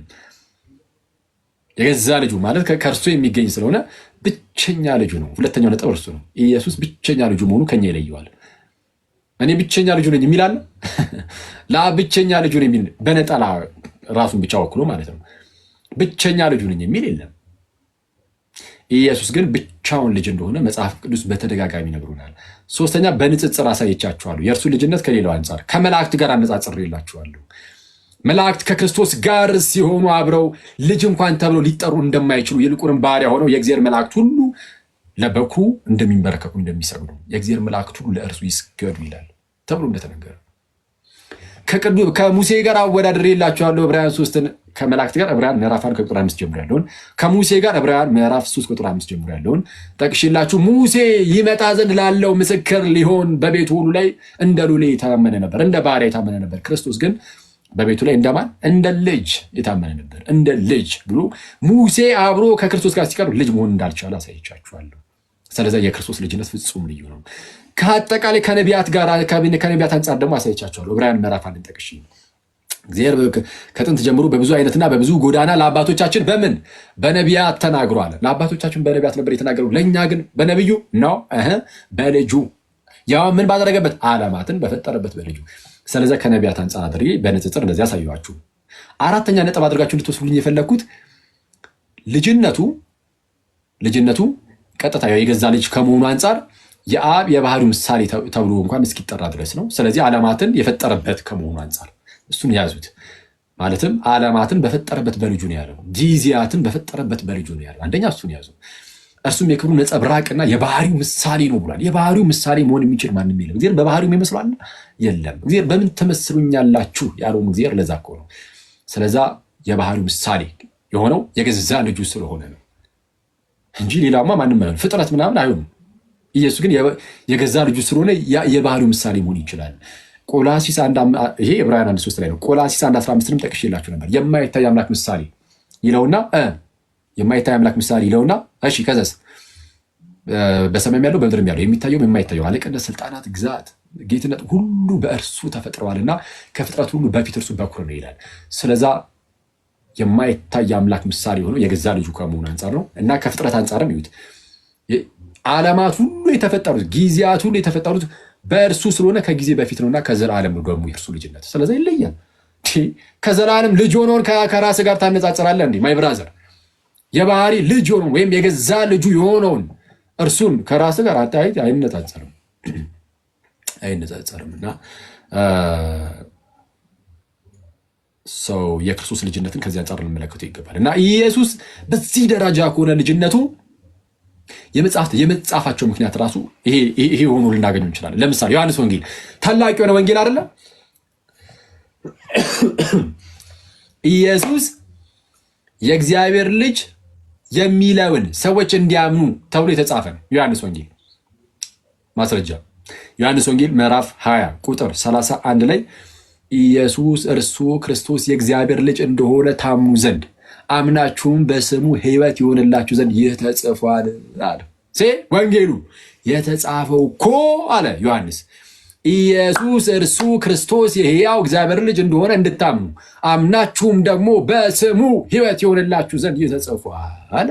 የገዛ ልጁ ማለት ከእርሱ የሚገኝ ስለሆነ ብቸኛ ልጁ ነው። ሁለተኛው ነጥብ እርሱ ነው። ኢየሱስ ብቸኛ ልጁ መሆኑ ከኛ ይለየዋል። እኔ ብቸኛ ልጁ ነኝ የሚል አለ? ለአብ ብቸኛ ልጁ ነኝ የሚል በነጠላ ራሱን ብቻ ወክሎ ማለት ነው። ብቸኛ ልጁ ነኝ የሚል የለም። ኢየሱስ ግን ብቻውን ልጅ እንደሆነ መጽሐፍ ቅዱስ በተደጋጋሚ ነግሮናል። ሶስተኛ በንጽጽር አሳይቻችኋለሁ። የእርሱ ልጅነት ከሌላው አንጻር ከመላእክት ጋር አነጻጽሬላችኋለሁ። መላእክት ከክርስቶስ ጋር ሲሆኑ አብረው ልጅ እንኳን ተብሎ ሊጠሩ እንደማይችሉ ይልቁንም ባሪያ ሆነው የእግዚአብሔር መላእክት ሁሉ ለበኩሩ እንደሚንበረከኩ እንደሚሰግዱ የእግዚአብሔር መላእክት ሁሉ ለእርሱ ይስገዱ ይላል ተብሎ እንደተነገረ ከሙሴ ጋር አወዳድሬላችኋለሁ። ዕብራውያን 3 ከመላእክት ጋር ዕብራውያን ምዕራፍ 1 ቁጥር 5 ጀምሮ ያለውን ከሙሴ ጋር ዕብራውያን ምዕራፍ 3 ቁጥር 5 ጀምሮ ያለውን ጠቅሼላችሁ ሙሴ ይመጣ ዘንድ ላለው ምስክር ሊሆን በቤቱ ሁሉ ላይ እንደ ሎሌ የታመነ ነበር፣ እንደ ባሪያ የታመነ ነበር። ክርስቶስ ግን በቤቱ ላይ እንደማን እንደ ልጅ የታመነ ነበር። እንደ ልጅ ብሎ ሙሴ አብሮ ከክርስቶስ ጋር ሲቀርብ ልጅ መሆን እንዳልቻለ አሳይቻችኋለሁ። ስለዚህ የክርስቶስ ልጅነት ፍጹም ልዩ ነው። ከአጠቃላይ ከነቢያት ጋር ከነቢያት አንጻር ደግሞ አሳይቻችኋለሁ። ዕብራውያን ምዕራፍ 1 ጠቅሼ እግዚአብሔር ከጥንት ጀምሮ በብዙ አይነትና በብዙ ጎዳና ለአባቶቻችን በምን በነቢያት ተናግሯል። ለአባቶቻችን በነቢያት ነበር የተናገረው፣ ለእኛ ግን በነቢዩ ነው በልጁ ያው ምን ባደረገበት ዓለማትን በፈጠረበት በልጁ። ስለዚህ ከነቢያት አንጻር አድርጌ በንጽጽር እንደዚህ ያሳየኋችሁ። አራተኛ ነጥብ አድርጋችሁ እንድትወስዱልኝ የፈለግኩት ልጅነቱ ቀጥታ የገዛ ልጅ ከመሆኑ አንጻር የአብ የባህሪው ምሳሌ ተብሎ እንኳን እስኪጠራ ድረስ ነው። ስለዚህ ዓለማትን የፈጠረበት ከመሆኑ አንጻር እሱን ያዙት። ማለትም ዓለማትን በፈጠረበት በልጁ ነው ያለው፣ ጊዜያትን በፈጠረበት በልጁ ነው ያለው። አንደኛ እሱን ያዙ። እርሱም የክብሩ ነጸብራቅና የባህሪው ምሳሌ ነው ብሏል። የባህሪው ምሳሌ መሆን የሚችል ማንም የለም። እግዚአብሔር በባህሪው ይመስሏል? የለም። እግዚአብሔር በምን ትመስሉኛላችሁ ያለውን እግዚአብሔር ለዛ እኮ ነው። ስለዛ የባህሪው ምሳሌ የሆነው የገዛ ልጁ ስለሆነ ነው እንጂ ሌላማ ማንም አይሆን፣ ፍጥረት ምናምን አይሆንም። ኢየሱስ ግን የገዛ ልጁ ስለሆነ የባህሪው ምሳሌ መሆን ይችላል። ቆላሲስ ይሄ ዕብራውያን 1:3 ላይ ነው። ቆላሲስ 1:15ንም ጠቅሼላችሁ ነበር። የማይታይ አምላክ ምሳሌ ይለውና የማይታይ አምላክ ምሳሌ ይለውና እሺ ከዛስ በሰማይም ያለው በምድርም ያለው የሚታየውም የማይታየው አለቅነት፣ ስልጣናት፣ ግዛት፣ ጌትነት ሁሉ በእርሱ ተፈጥረዋልና ከፍጥረት ሁሉ በፊት እርሱ በኩር ነው ይላል። ስለዛ የማይታይ አምላክ ምሳሌ ሆኖ የገዛ ልጁ ከመሆኑ አንጻር ነው እና ከፍጥረት አንጻርም ይሁት ዓለማት ሁሉ የተፈጠሩት ጊዜያት ሁሉ የተፈጠሩት በእርሱ ስለሆነ ከጊዜ በፊት ነውና ከዘላለም ነው ደግሞ የእርሱ ልጅነት። ስለዚህ ይለያል። ከዘላለም ልጅ ሆኖን ከራስ ጋር ታነጻጽራለህ እንዴ? ማይ ብራዘር የባህሪ ልጅ ሆኖ ወይም የገዛ ልጁ የሆነውን እርሱን ከራስ ጋር አታይት አይነጻጸርም። እና ሰው የክርስቶስ ልጅነትን ከዚህ አንጻር ልንመለከተው ይገባል። እና ኢየሱስ በዚህ ደረጃ ከሆነ ልጅነቱ የመጻፋቸው ምክንያት ራሱ ይሄ ሆኖ ልናገኘው እንችላለን። ለምሳሌ ዮሐንስ ወንጌል ታላቅ የሆነ ወንጌል አይደለ? ኢየሱስ የእግዚአብሔር ልጅ የሚለውን ሰዎች እንዲያምኑ ተብሎ የተጻፈ ነው። ዮሐንስ ወንጌል ማስረጃ ዮሐንስ ወንጌል ምዕራፍ 20 ቁጥር 31 ላይ ኢየሱስ እርሱ ክርስቶስ የእግዚአብሔር ልጅ እንደሆነ ታምኑ ዘንድ አምናችሁም በስሙ ሕይወት ይሆንላችሁ ዘንድ ይህ ተጽፏል አለ። ወንጌሉ የተጻፈው እኮ አለ ዮሐንስ ኢየሱስ እርሱ ክርስቶስ የሕያው እግዚአብሔር ልጅ እንደሆነ እንድታምኑ አምናችሁም ደግሞ በስሙ ሕይወት ይሆንላችሁ ዘንድ ይህ ተጽፏል አለ።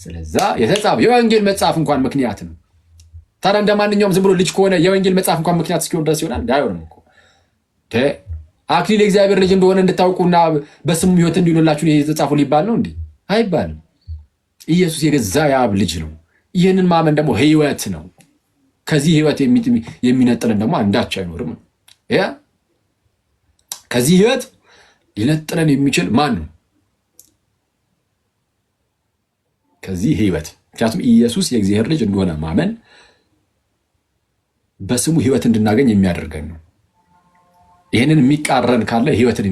ስለዛ የተጻፈው የወንጌል መጽሐፍ እንኳን ምክንያት ነው። ታዲያ እንደ ማንኛውም ዝም ብሎ ልጅ ከሆነ የወንጌል መጽሐፍ እንኳን ምክንያት እስኪሆን ድረስ ይሆናል? እንዳይሆንም እኮ አክሊል የእግዚአብሔር ልጅ እንደሆነ እንድታውቁና በስሙ ሕይወት እንዲሆንላችሁ የተጻፈው ሊባል ነው እንዴ? አይባልም። ኢየሱስ የገዛ የአብ ልጅ ነው። ይህንን ማመን ደግሞ ሕይወት ነው። ከዚህ ሕይወት የሚነጥልን ደግሞ አንዳች አይኖርም። ከዚህ ሕይወት ሊነጥለን የሚችል ማን ነው? ከዚህ ሕይወት ምክንያቱም ኢየሱስ የእግዚአብሔር ልጅ እንደሆነ ማመን በስሙ ሕይወት እንድናገኝ የሚያደርገን ነው። ይህንን የሚቃረን ካለ ሕይወትን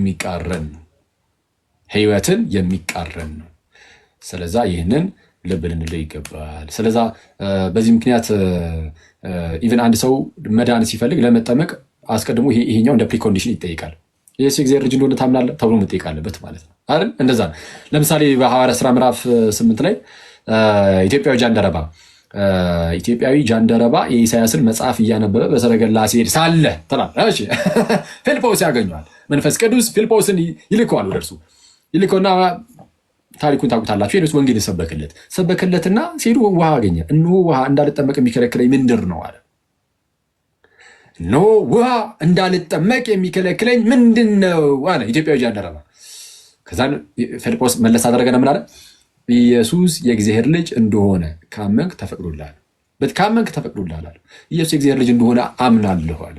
የሚቃረን ነው። ስለዛ ይህንን ልብ ልንለው ይገባል። ስለዛ በዚህ ምክንያት ኢቨን አንድ ሰው መዳን ሲፈልግ ለመጠመቅ አስቀድሞ ይሄኛው እንደ ፕሪኮንዲሽን ይጠይቃል። ኢየሱስ የእግዚአብሔር ልጅ እንደሆነ ታምናለህ ተብሎ መጠየቅ አለበት ማለት ነው አይደል? እንደዛ ነው። ለምሳሌ በሐዋርያት ሥራ ምዕራፍ 8 ላይ ኢትዮጵያዊ ጃንደረባ ኢትዮጵያዊ ጃንደረባ የኢሳያስን መጽሐፍ እያነበበ በሰረገላ ሲሄድ ሳለ ትላለች። ፊልጶስ ያገኘዋል። መንፈስ ቅዱስ ፊልጶስን ይልከዋል ወደ እርሱ ይልከውና ታሪኩን ታውቁታላችሁ። ሄዶስ ወንጌልን ሰበከለትና ሲሄዱ ውሃ አገኘ። እነሆ ውሃ እንዳልጠመቅ የሚከለክለኝ ምንድር ነው አለ። እነሆ ውሃ እንዳልጠመቅ የሚከለክለኝ ምንድን ነው አለ ኢትዮጵያዊ ጃንደረባ። ከዛ ፊልጶስ መለስ አደረገና ምን አለ? ኢየሱስ የእግዚአብሔር ልጅ እንደሆነ ካመንክ ተፈቅዶልሃል። ካመንክ ተፈቅዶልሃል አለ። ኢየሱስ የእግዚአብሔር ልጅ እንደሆነ አምናለሁ አለ።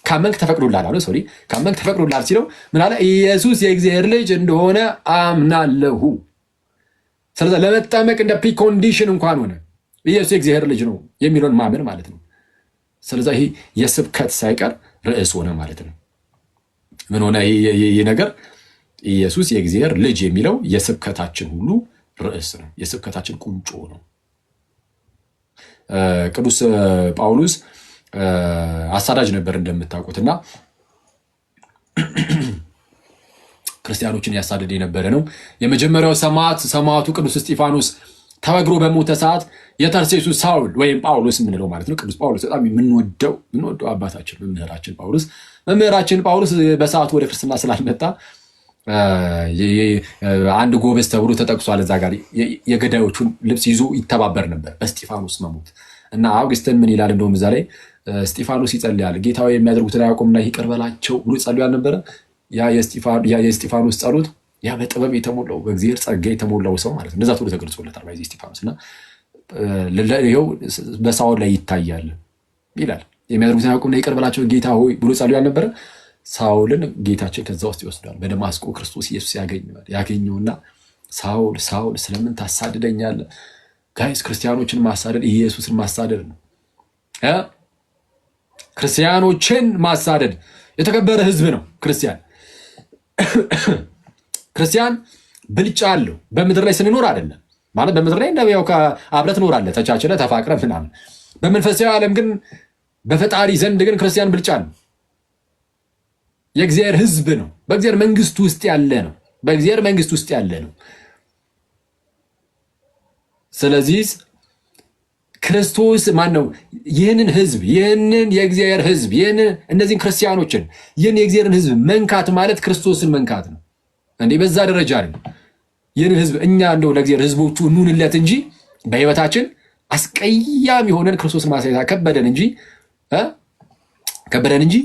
ካመንክ ተፈቅዶልሃል አለ። ሶሪ ካመንክ ተፈቅዶልሃል ሲለው ምን አለ? ኢየሱስ የእግዚአብሔር ልጅ እንደሆነ አምናለሁ። ስለዚህ ለመጠመቅ እንደ ፕሪኮንዲሽን እንኳን ሆነ ኢየሱስ የእግዚአብሔር ልጅ ነው የሚለውን ማመን ማለት ነው። ስለዚህ ይሄ የስብከት ሳይቀር ርዕስ ሆነ ማለት ነው። ምን ሆነ ይህ ነገር? ኢየሱስ የእግዚአብሔር ልጅ የሚለው የስብከታችን ሁሉ ርዕስ ነው። የስብከታችን ቁንጮ ነው። ቅዱስ ጳውሎስ አሳዳጅ ነበር እንደምታውቁትና ክርስቲያኖችን ያሳደደ የነበረ ነው። የመጀመሪያው ሰማዕቱ ቅዱስ እስጢፋኖስ ተወግሮ በሞተ ሰዓት የተርሴሱ ሳውል ወይም ጳውሎስ የምንለው ማለት ነው። ቅዱስ ጳውሎስ በጣም የምንወደው አባታችን መምህራችን ጳውሎስ በሰዓቱ ወደ ክርስትና ስላልመጣ አንድ ጎበዝ ተብሎ ተጠቅሷል። እዛ ጋር የገዳዮቹን ልብስ ይዞ ይተባበር ነበር በእስጢፋኖስ መሞት እና አውግስትን ምን ይላል? እንደውም እዛ ላይ እስጢፋኖስ ይጸልያል፣ ጌታ ሆይ የሚያደርጉትን አያውቁምና ይቅር በላቸው ብሎ ጸልዮ አልነበረ? ያ የእስጢፋኖስ ጸሎት ያ በጥበብ የተሞላው በእግዚአብሔር ጸጋ የተሞላው ሰው ማለት ነው። እንደዛ ተብሎ ተገልጾለታል ባይዚ እስጢፋኖስ እና ይኸው በሳውል ላይ ይታያል ይላል። የሚያደርጉትን አያውቁምና ይቅር በላቸው ጌታ ሆይ ብሎ ጸልዮ አልነበረ? ሳውልን ጌታችን ከዛ ውስጥ ይወስደዋል። በደማስቆ ክርስቶስ ኢየሱስ ያገኘውና ሳውል ሳውል ስለምን ታሳድደኛለህ? ጋይስ ክርስቲያኖችን ማሳደድ ኢየሱስን ማሳደድ ነው። ክርስቲያኖችን ማሳደድ የተከበረ ህዝብ ነው። ክርስቲያን ብልጫ አለው። በምድር ላይ ስንኖር አይደለም ማለት በምድር ላይ እንደው አብረህ ትኖራለህ ተቻችለህ ተፋቅረህ ምናምን። በመንፈሳዊ ዓለም ግን በፈጣሪ ዘንድ ግን ክርስቲያን ብልጫ ነው። የእግዚአብሔር ህዝብ ነው። በእግዚአብሔር መንግስት ውስጥ ያለ ነው። ስለዚህ ክርስቶስ ማን ነው? ይህንን ህዝብ ይህንን የእግዚአብሔር ህዝብ እነዚህን ክርስቲያኖችን ይህን የእግዚአብሔርን ህዝብ መንካት ማለት ክርስቶስን መንካት ነው። እንዴ በዛ ደረጃ ነው። ይህንን ህዝብ እኛ እንደው ለእግዚአብሔር ህዝቦቹ እንሁንለት እንጂ በህይወታችን አስቀያሚ ሆነን ክርስቶስን ማሳየት ከበደን እንጂ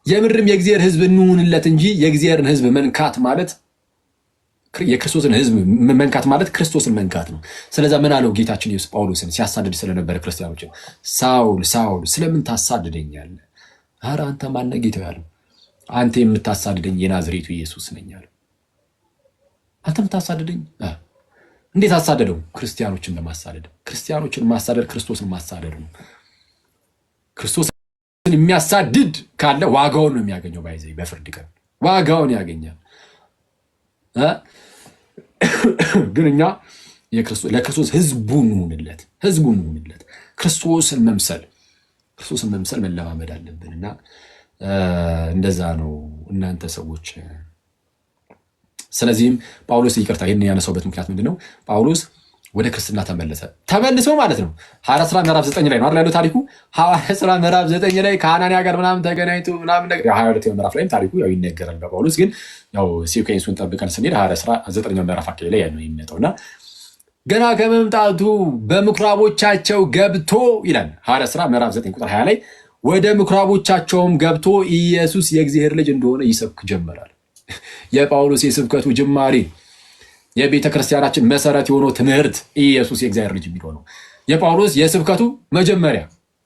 የምድርም የእግዚአብሔር ህዝብ እንሁንለት እንጂ የእግዚአብሔርን ህዝብ መንካት ማለት የክርስቶስን ህዝብ መንካት ማለት ክርስቶስን መንካት ነው። ስለዛ ምን አለው ጌታችን ኢየሱስ ጳውሎስን ሲያሳድድ ስለነበረ ክርስቲያኖችን፣ ሳውል ሳውል ስለምን ታሳድደኛለህ? ኧረ አንተ ማነህ ጌታ ያለው? አንተ የምታሳድደኝ የናዝሬቱ ኢየሱስ ነኝ አለው። አንተ የምታሳድደኝ እንዴት አሳደደው? ክርስቲያኖችን በማሳደድ። ክርስቲያኖችን ማሳደድ ክርስቶስን ማሳደድ ነው። ክርስቶስን የሚያሳድድ ካለ ዋጋውን ነው የሚያገኘው። ባይዘይ በፍርድ ቀን ዋጋውን ያገኛል። ግን እኛ ለክርስቶስ ህዝቡ እንሁንለት። ክርስቶስን መምሰል መለማመድ አለብን እና እንደዛ ነው እናንተ ሰዎች። ስለዚህም ጳውሎስ ይቅርታ ይህን ያነሳውበት ምክንያት ምንድን ነው? ጳውሎስ ወደ ክርስትና ተመልሶ ማለት ነው። ሐዋርያት ሥራ ምዕራፍ 9 ላይ ነው አይደል ያለው ታሪኩ። ሐዋርያት ሥራ ምዕራፍ 9 ላይ ከሐናንያ ጋር ምናምን ተገናኝቶ ምናምን ነገር 22 ምዕራፍ ላይም ታሪኩ ያው ይነገራል በጳውሎስ። ግን ያው ሲኩዌንሱን ጠብቀን ስንሄድ ሐዋርያት ሥራ 9 ምዕራፍ አካባቢ ላይ ነው የሚመጣውና ገና ከመምጣቱ በምኩራቦቻቸው ገብቶ ይላል። ሐዋርያት ሥራ ምዕራፍ 9 ቁጥር 20 ላይ ወደ ምኩራቦቻቸውም ገብቶ ኢየሱስ የእግዚአብሔር ልጅ እንደሆነ ይሰብክ ጀመራል። የጳውሎስ የስብከቱ ጅማሬ የቤተ ክርስቲያናችን መሰረት የሆነው ትምህርት ኢየሱስ የእግዚአብሔር ልጅ የሚለው ነው። የጳውሎስ የስብከቱ መጀመሪያ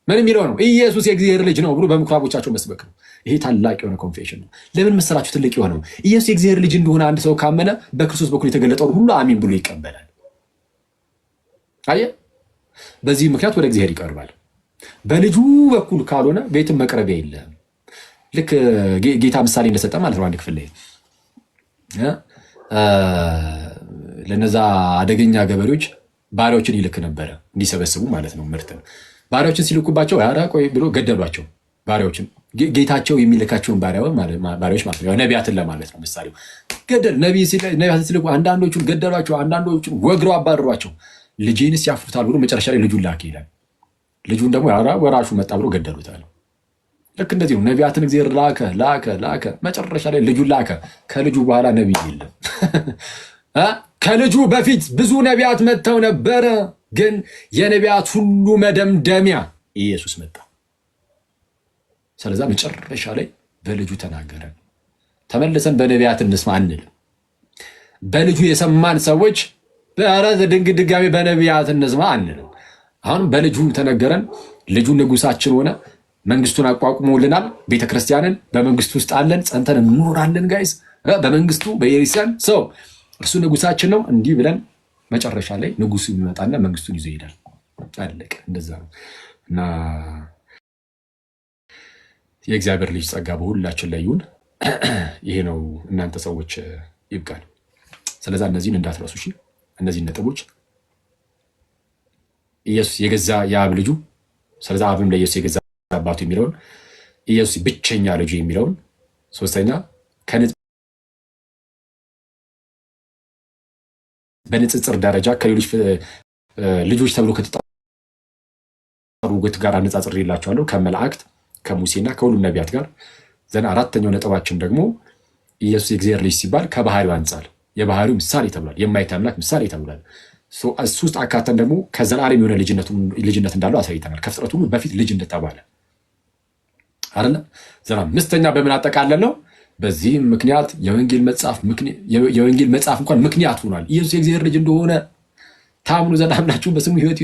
ምን የሚለው ነው? ኢየሱስ የእግዚአብሔር ልጅ ነው ብሎ በምኩራቦቻቸው መስበክ ነው። ይሄ ታላቅ የሆነ ኮንፌሽን ነው። ለምን መሰላችሁ? ትልቅ የሆነው ኢየሱስ የእግዚአብሔር ልጅ እንደሆነ አንድ ሰው ካመነ በክርስቶስ በኩል የተገለጠውን ሁሉ አሚን ብሎ ይቀበላል። አየህ፣ በዚህ ምክንያት ወደ እግዚአብሔር ይቀርባል። በልጁ በኩል ካልሆነ ቤትም መቅረቢያ የለህም። ልክ ጌታ ምሳሌ እንደሰጠ ማለት ነው። አንድ ክፍል ላይ ለነዛ አደገኛ ገበሬዎች ባሪያዎችን ይልክ ነበረ እንዲሰበስቡ ማለት ነው። ምርትን ባሪያዎችን ሲልኩባቸው ኧረ ቆይ ብሎ ገደሏቸው። ባሪያዎችን ጌታቸው የሚልካቸውን ባሪያዎች ማለት ነው። ነቢያትን ለማለት ነው ምሳሌው። ነቢያትን ሲልኩ አንዳንዶቹን ገደሏቸው፣ አንዳንዶቹን ወግረው አባረሯቸው። ልጄንስ ያፍሩታል ብሎ መጨረሻ ላይ ልጁን ላከ ይላል። ልጁን ደግሞ ወራሹ መጣ ብሎ ገደሉታል። ልክ እንደዚህ ነው። ነቢያትን እግዚአብሔር ላከ፣ መጨረሻ ላይ ልጁን ላከ። ከልጁ በኋላ ነቢይ የለም። ከልጁ በፊት ብዙ ነቢያት መጥተው ነበረ፣ ግን የነቢያት ሁሉ መደምደሚያ ኢየሱስ መጣ። ስለዛ መጨረሻ ላይ በልጁ ተናገረ። ተመልሰን በነቢያት እንስማ አንልም። በልጁ የሰማን ሰዎች ድጋሚ በነቢያት እንስማ አንልም። አሁንም በልጁ ተነገረን። ልጁ ንጉሳችን ሆነ፣ መንግስቱን አቋቁሞልናል። ቤተክርስቲያንን በመንግስቱ ውስጥ አለን፣ ጸንተን እንኖራለን። ጋይስ በመንግስቱ በኢየሩሳሌም ሰው እርሱ ንጉሳችን ነው። እንዲህ ብለን መጨረሻ ላይ ንጉሱ የሚመጣና መንግስቱን ይዞ ይሄዳል። አለቀ። እንደዛ ነው እና የእግዚአብሔር ልጅ ጸጋ በሁላችን ላይ ይሁን። ይሄ ነው እናንተ ሰዎች ይብቃል። ስለዛ እነዚህን እንዳትረሱ እሺ። እነዚህን ነጥቦች ኢየሱስ የገዛ የአብ ልጁ፣ ስለዛ አብም ለኢየሱስ የገዛ አባቱ የሚለውን፣ ኢየሱስ ብቸኛ ልጁ የሚለውን፣ ሶስተኛ በንጽጽር ደረጃ ከሌሎች ልጆች ተብሎ ከተጠሩት ጋር አነጻጽር ይላቸዋለሁ ከመላእክት ከሙሴና ከሁሉም ነቢያት ጋር። ዘና አራተኛው ነጥባችን ደግሞ ኢየሱስ የእግዚአብሔር ልጅ ሲባል ከባህሪው አንጻር የባህሪው ምሳሌ ተብሏል። የማይታይ አምላክ ምሳሌ ተብሏል። እሱ ውስጥ አካተን ደግሞ ከዘላለም የሆነ ልጅነት እንዳለው አሳይተናል። ከፍጥረት ሁሉ በፊት ልጅ እንደተባለ አይደለ? ዘና አምስተኛ በምን አጠቃለል ነው? በዚህም ምክንያት የወንጌል መጽሐፍ እንኳን ምክንያት ሆኗል። ኢየሱስ የእግዚአብሔር ልጅ እንደሆነ ታምኑ ዘንድ አምናችሁ በስሙ ሕይወት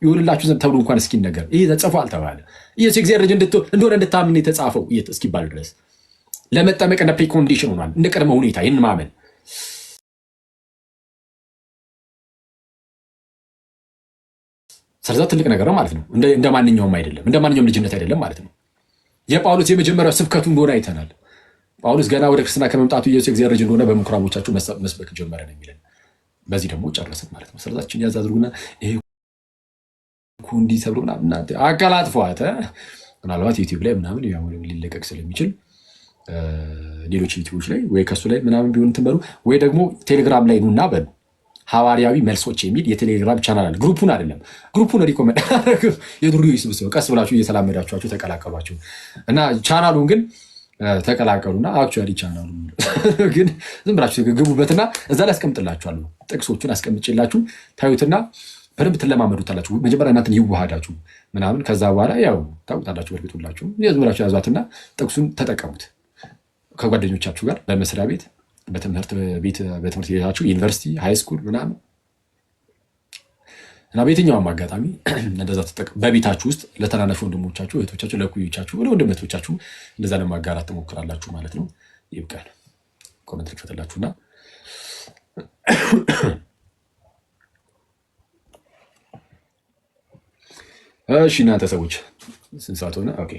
ይሆንላችሁ ዘንድ ተብሎ እንኳን እስኪነገር ይህ ተጽፏል ተባለ። ኢየሱስ የእግዚአብሔር ልጅ እንደሆነ እንድታምን የተጻፈው እስኪባል ድረስ ለመጠመቅ እንደ ፕሪኮንዲሽን ሆኗል፣ እንደ ቅድመ ሁኔታ ይህን ማመን። ስለዛ ትልቅ ነገር ነው ማለት ነው። እንደ ማንኛውም አይደለም፣ እንደ ማንኛውም ልጅነት አይደለም ማለት ነው። የጳውሎስ የመጀመሪያው ስብከቱ እንደሆነ አይተናል። ጳውሎስ ገና ወደ ክርስትና ከመምጣቱ ኢየሱስ የእግዚአብሔር ልጅ እንደሆነ በምኩራቦቻችሁ መስበክ ጀመረ ነው የሚለን። በዚህ ደግሞ ጨረስን ማለት ነው። ስለዛችን ያዝ አድርጉና ይሄ እንዲህ ተብሎ ምናምን አቀላጥፏት ምናልባት ዩቲዩብ ላይ ምናምን ሊለቀቅ ስለሚችል ሌሎች ዩቲዩቦች ላይ ወይ ከሱ ላይ ምናምን ቢሆን ትንበሩ ወይ ደግሞ ቴሌግራም ላይ ኑና በሉ ሐዋርያዊ መልሶች የሚል የቴሌግራም ቻናል አለ። ግሩፑን አይደለም፣ ግሩፑን ሪኮመንድ አደረግም። የዱርዬ ስብስብ ቀስ ብላችሁ እየተላመዳችኋቸው ተቀላቀሏቸው እና ቻናሉን ግን ተቀላቀሉና አክቹዋሊ ቻናሉ ግን ዝም ብላችሁ ግቡበትና እዛ ላይ አስቀምጥላችኋለሁ። ጥቅሶቹን አስቀምጬላችሁ ታዩትና በደንብ ትለማመዱታላችሁ። መጀመሪያ እናንተን ይዋሃዳችሁ ምናምን፣ ከዛ በኋላ ያው ታውቁታላችሁ። በርግጡላችሁ ዝም ብላችሁ ያዟትና ጥቅሱን ተጠቀሙት ከጓደኞቻችሁ ጋር በመስሪያ ቤት፣ በትምህርት ቤታችሁ፣ ዩኒቨርሲቲ፣ ሃይስኩል ምናምን እና በየትኛውም አጋጣሚ እንደዛ ተጠቀሙ። በቤታችሁ ውስጥ ለተናናሽ ወንድሞቻችሁ፣ እህቶቻችሁ፣ ለኩዮቻችሁ፣ ለወንድሞቻችሁ እንደዛ ለማጋራት ትሞክራላችሁ ማለት ነው። ይብቃል። ኮሜንት ልክፈትላችሁና እሺ እናንተ ሰዎች ስንት ሰዓት ሆነ? ኦኬ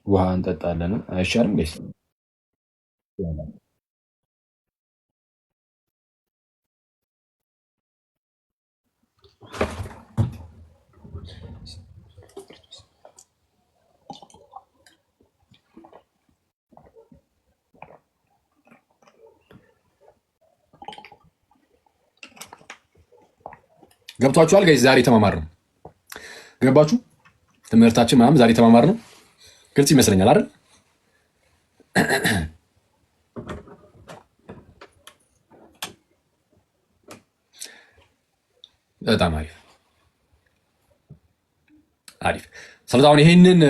ውሃ እንጠጣለን አይሻልም? ጋይስ ገብቷችኋል? ጋይስ ዛሬ ተማማር ነው። ገባችሁ? ትምህርታችን ምናምን ዛሬ ተማማር ነው። ግልጽ ይመስለኛል አይደል? በጣም አሪፍ አሪፍ። ስለዚህ አሁን ይሄንን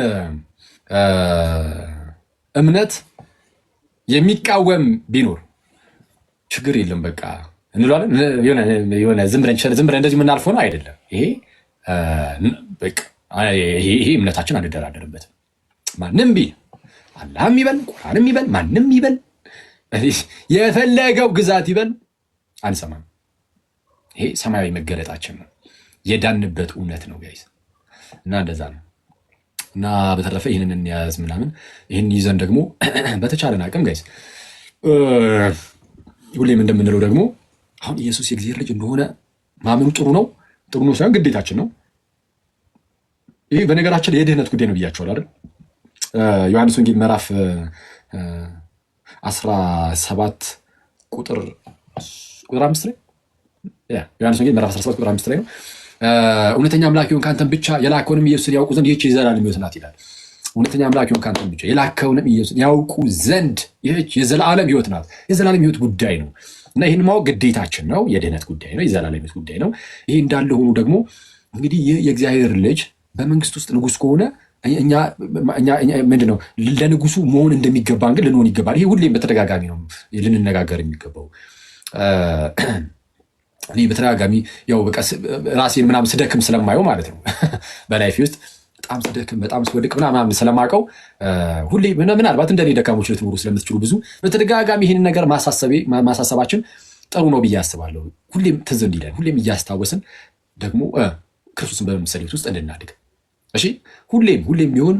እምነት የሚቃወም ቢኖር ችግር የለም በቃ እንላለን። የሆነ ዝም ብለን እንደዚህ የምናልፈው ነው አይደለም። ይሄ እምነታችን አንደራደርበትም። ማንም ቢል አላህም ይበል ቁርአንም ይበል ማንም ይበል የፈለገው ግዛት ይበል አንሰማም። ይሄ ሰማያዊ መገለጣችን ነው፣ የዳንበት እውነት ነው ጋይስ። እና እንደዛ ነው። እና በተረፈ ይህንን እንያዝ ምናምን። ይህን ይዘን ደግሞ በተቻለን አቅም ጋይስ ሁሌም እንደምንለው ደግሞ አሁን ኢየሱስ የእግዚአብሔር ልጅ እንደሆነ ማመኑ ጥሩ ነው ሳይሆን ግዴታችን ነው። ይህ በነገራችን የድህነት ጉዳይ ነው ብያቸዋል አይደል? ዮሐንስ ወንጌል ምዕራፍ 17 ቁጥር 5 ላይ ዮሐንስ ወንጌል ምዕራፍ 17 ቁጥር 5 ላይ ነው እውነተኛ አምላክ ይሁን ካንተም ብቻ የላከውንም ኢየሱስን ያውቁ ዘንድ ይህች የዘላለም ሕይወት ናት ይላል። እውነተኛ አምላክ ይሁን ካንተም ብቻ የላከውንም ኢየሱስን ያውቁ ዘንድ ይህች የዘላለም ሕይወት ናት። የዘላለም ሕይወት ጉዳይ ነው እና ይህን ማወቅ ግዴታችን ነው። የድህነት ጉዳይ ነው። የዘላለም ሕይወት ጉዳይ ነው። ይሄ እንዳለ ሆኖ ደግሞ እንግዲህ ይህ የእግዚአብሔር ልጅ በመንግስት ውስጥ ንጉሥ ከሆነ እኛ ምንድን ነው ለንጉሱ መሆን እንደሚገባን ግን ልንሆን ይገባል። ይሄ ሁሌም በተደጋጋሚ ነው ልንነጋገር የሚገባው። እኔ በተደጋጋሚ ያው በቃ ራሴን ምናምን ስደክም ስለማየው ማለት ነው በላይፌ ውስጥ በጣም ስደክም በጣም ስወድቅ ምናምን ስለማውቀው ሁሌ ምናልባት እንደኔ ደካሞች ልትኖሩ ስለምትችሉ ብዙ በተደጋጋሚ ይህንን ነገር ማሳሰባችን ጥሩ ነው ብዬ አስባለሁ። ሁሌም ትዝ እንዲለን ሁሌም እያስታወስን ደግሞ ክርስቶስን በመምሰል ውስጥ እንድናድግ። እሺ ሁሌም ቢሆን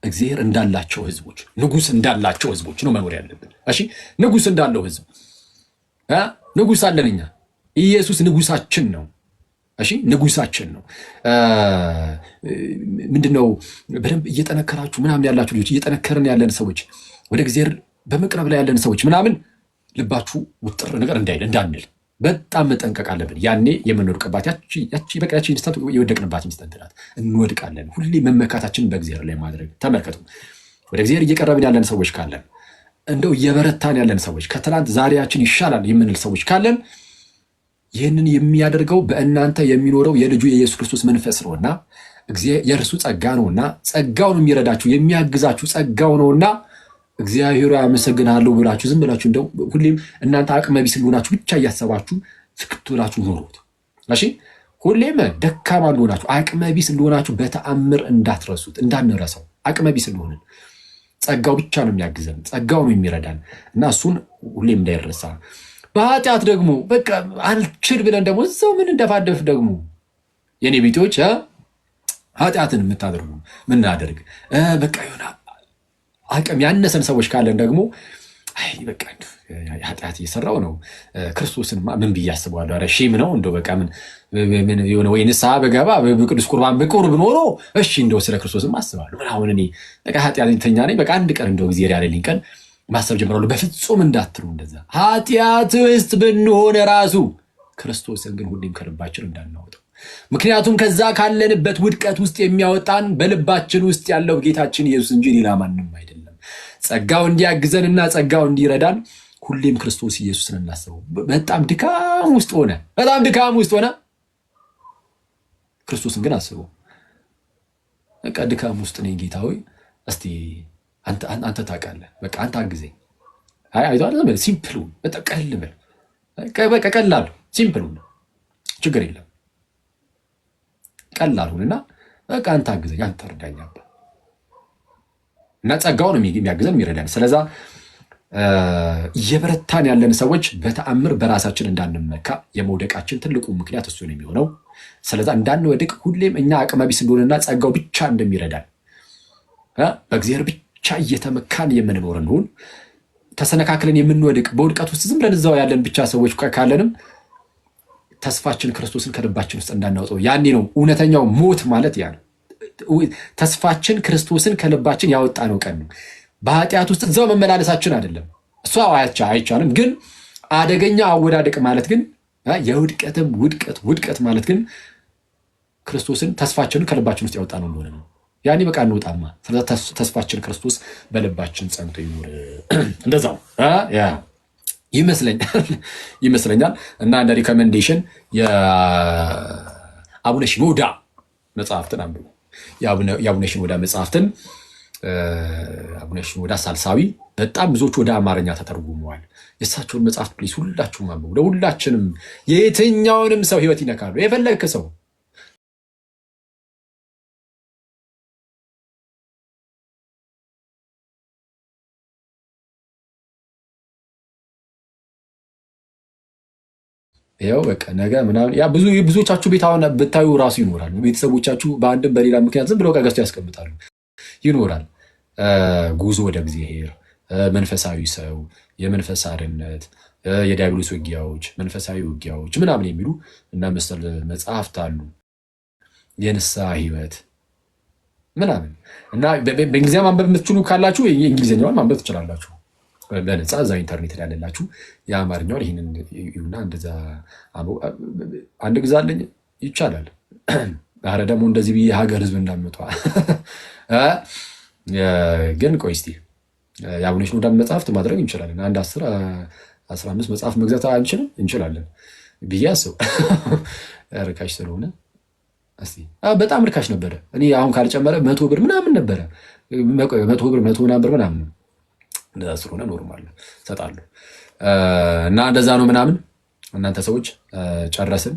እግዚአብሔር እንዳላቸው ህዝቦች ንጉስ እንዳላቸው ህዝቦች ነው መኖር ያለብን። እሺ ንጉስ እንዳለው ህዝብ ንጉስ አለን እኛ። ኢየሱስ ንጉሳችን ነው። እሺ ንጉሳችን ነው። ምንድነው በደንብ እየጠነከራችሁ ምናምን ያላችሁ ልጆች፣ እየጠነከርን ያለን ሰዎች፣ ወደ እግዚአብሔር በመቅረብ ላይ ያለን ሰዎች ምናምን ልባችሁ ውጥር ነገር እንዳንል በጣም መጠንቀቅ አለብን። ያኔ የምንወድቅባት ያቺ ኢንስታንት የወደቅንባት ኢንስታንት ናት። እንወድቃለን። ሁሌ መመካታችንን በእግዚአብሔር ላይ ማድረግ። ተመልከቱ፣ ወደ እግዚአብሔር እየቀረብን ያለን ሰዎች ካለን፣ እንደው እየበረታን ያለን ሰዎች፣ ከትላንት ዛሬያችን ይሻላል የምንል ሰዎች ካለን ይህንን የሚያደርገው በእናንተ የሚኖረው የልጁ የኢየሱስ ክርስቶስ መንፈስ ነውና የእርሱ ጸጋ ነውና ጸጋውን የሚረዳችሁ የሚያግዛችሁ ጸጋው ነውና እግዚአብሔር ያመሰግናለሁ ብላችሁ ዝም ብላችሁ እንደው ሁሌም እናንተ አቅመ ቢስ እንደሆናችሁ ብቻ እያሰባችሁ ፍክት ብላችሁ ኖሩት። እሺ ሁሌም ደካማ እንደሆናችሁ አቅመ ቢስ እንደሆናችሁ በተአምር እንዳትረሱት፣ እንዳንረሳው። አቅመ ቢስ እንደሆንን ጸጋው ብቻ ነው የሚያግዘን፣ ጸጋው ነው የሚረዳን እና እሱን ሁሌም እንዳይረሳ። በኃጢአት ደግሞ በቃ አልችል ብለን ደግሞ እዛው ምን እንደፋደፍ ደግሞ የኔ ቤቶች ኃጢአትን የምታደርጉ ምናደርግ በቃ የሆነ አቅም ያነሰን ሰዎች ካለን ደግሞ በቃ ኃጢአት እየሰራው ነው ክርስቶስን ምን ብዬ አስበዋለሁ? ኧረ ሼም ነው እንደው በቃ ምን የሆነ ወይ ንስሐ በገባ በቅዱስ ቁርባን በቁርብ ኖሮ እሺ እንደው ስለ ክርስቶስም አስባለሁ። ምን አሁን እኔ በቃ ኃጢአተኛ ነኝ፣ በቃ አንድ ቀን እንደው እግዚአብሔር ያለልኝ ቀን ማሰብ ጀምራለሁ። በፍጹም እንዳትሉ እንደዛ። ኃጢአት ውስጥ ብንሆን ራሱ ክርስቶስን ግን ሁሌም ከልባችን እንዳናወጣው። ምክንያቱም ከዛ ካለንበት ውድቀት ውስጥ የሚያወጣን በልባችን ውስጥ ያለው ጌታችን ኢየሱስ እንጂ ሌላ ማንም አይደለም። ጸጋው እንዲያግዘንና ጸጋው እንዲረዳን ሁሌም ክርስቶስ ኢየሱስን እናስበው። በጣም ድካም ውስጥ ሆነ ክርስቶስን ግን አስበው። በቃ ድካም ውስጥ ነኝ ጌታ ሆይ እስቲ አንተ ታውቃለህ፣ በቃ አንተ አግዘኝ። አይቷል ሲምፕሉ በቃ ቀላሉ ሲምፕሉ ችግር የለም ቀላሉንና በቃ አንተ አግዘኝ፣ አንተ እርዳኝ እና ጸጋው ነው የሚያግዘን የሚረዳን። ስለዛ እየበረታን ያለን ሰዎች በተአምር በራሳችን እንዳንመካ የመውደቃችን ትልቁ ምክንያት እሱ ነው የሚሆነው። ስለዛ እንዳንወድቅ ሁሌም እኛ አቅመ ቢስ እንደሆነና ጸጋው ብቻ እንደሚረዳን በእግዚአብሔር ብቻ እየተመካን የምንኖር እንሁን። ተሰነካክለን የምንወድቅ በውድቀት ውስጥ ዝም ብለን እዛው ያለን ብቻ ሰዎች ካለንም ተስፋችን ክርስቶስን ከልባችን ውስጥ እንዳናወጣው። ያኔ ነው እውነተኛው ሞት ማለት ያ ነው። ተስፋችን ክርስቶስን ከልባችን ያወጣ ነው ቀን ነው። በኃጢአት ውስጥ እዛው መመላለሳችን አይደለም፣ እሷ አይቻልም። ግን አደገኛ አወዳደቅ ማለት ግን የውድቀትም ውድቀት ማለት ግን ክርስቶስን ተስፋችንን ከልባችን ውስጥ ያወጣ ነው እንደሆነ ነው። ያኔ በቃ እንወጣማ። ተስፋችን ክርስቶስ በልባችን ጸንቶ ይኖር። እንደዛው ይመስለኛል። እና እንደ ሪኮሜንዴሽን የአቡነ ሽኖዳ መጽሐፍትን አንብቡ። የአቡነ ሽኖዳ መጽሐፍትን አቡነ ሽኖዳ ሳልሳዊ በጣም ብዙዎቹ ወደ አማርኛ ተተርጉመዋል። የእሳቸውን መጽሐፍት ፕሊስ ሁላችሁም አንብቡ። ለሁላችንም የየትኛውንም ሰው ህይወት ይነካሉ። የፈለግክ ሰው ያው በቃ ነገ ምናምን ያ ብዙዎቻችሁ ቤት አሁን ብታዩ ራሱ ይኖራል። ቤተሰቦቻችሁ በአንድም በሌላ ምክንያት ዝም ብለው ገዝተው ያስቀምጣሉ። ይኖራል ጉዞ ወደ እግዚአብሔር፣ መንፈሳዊ ሰው፣ የመንፈስ አርነት፣ የዲያብሎስ ውጊያዎች፣ መንፈሳዊ ውጊያዎች ምናምን የሚሉ እና መሰል መጽሐፍት አሉ። የንስሐ ህይወት ምናምን እና በእንግሊዝኛ ማንበብ የምትችሉ ካላችሁ የእንግሊዝኛውን ማንበብ ትችላላችሁ በነፃ እዛ ኢንተርኔት ላይ ያለላችሁ። የአማርኛውን ይህንን ይሁና እንደዛ አንድ ግዛ አለኝ ይቻላል። ኧረ ደግሞ እንደዚህ ብዬ ሀገር ህዝብ እንዳመጧ ግን ቆይ እስኪ የአቡነ ሽኖዳ መጽሐፍት ማድረግ እንችላለን። አንድ 10-15 መጽሐፍ መግዛት አንችልም? እንችላለን ብዬ አስብ። ርካሽ ስለሆነ በጣም ርካሽ ነበረ። እኔ አሁን ካልጨመረ 100 ብር ምናምን ነበረ። 100 ብር 100 ምናምን ብር ምናምን ስለሆነ ኖርማል እሰጣለሁ። እና እንደዛ ነው ምናምን። እናንተ ሰዎች ጨረስን።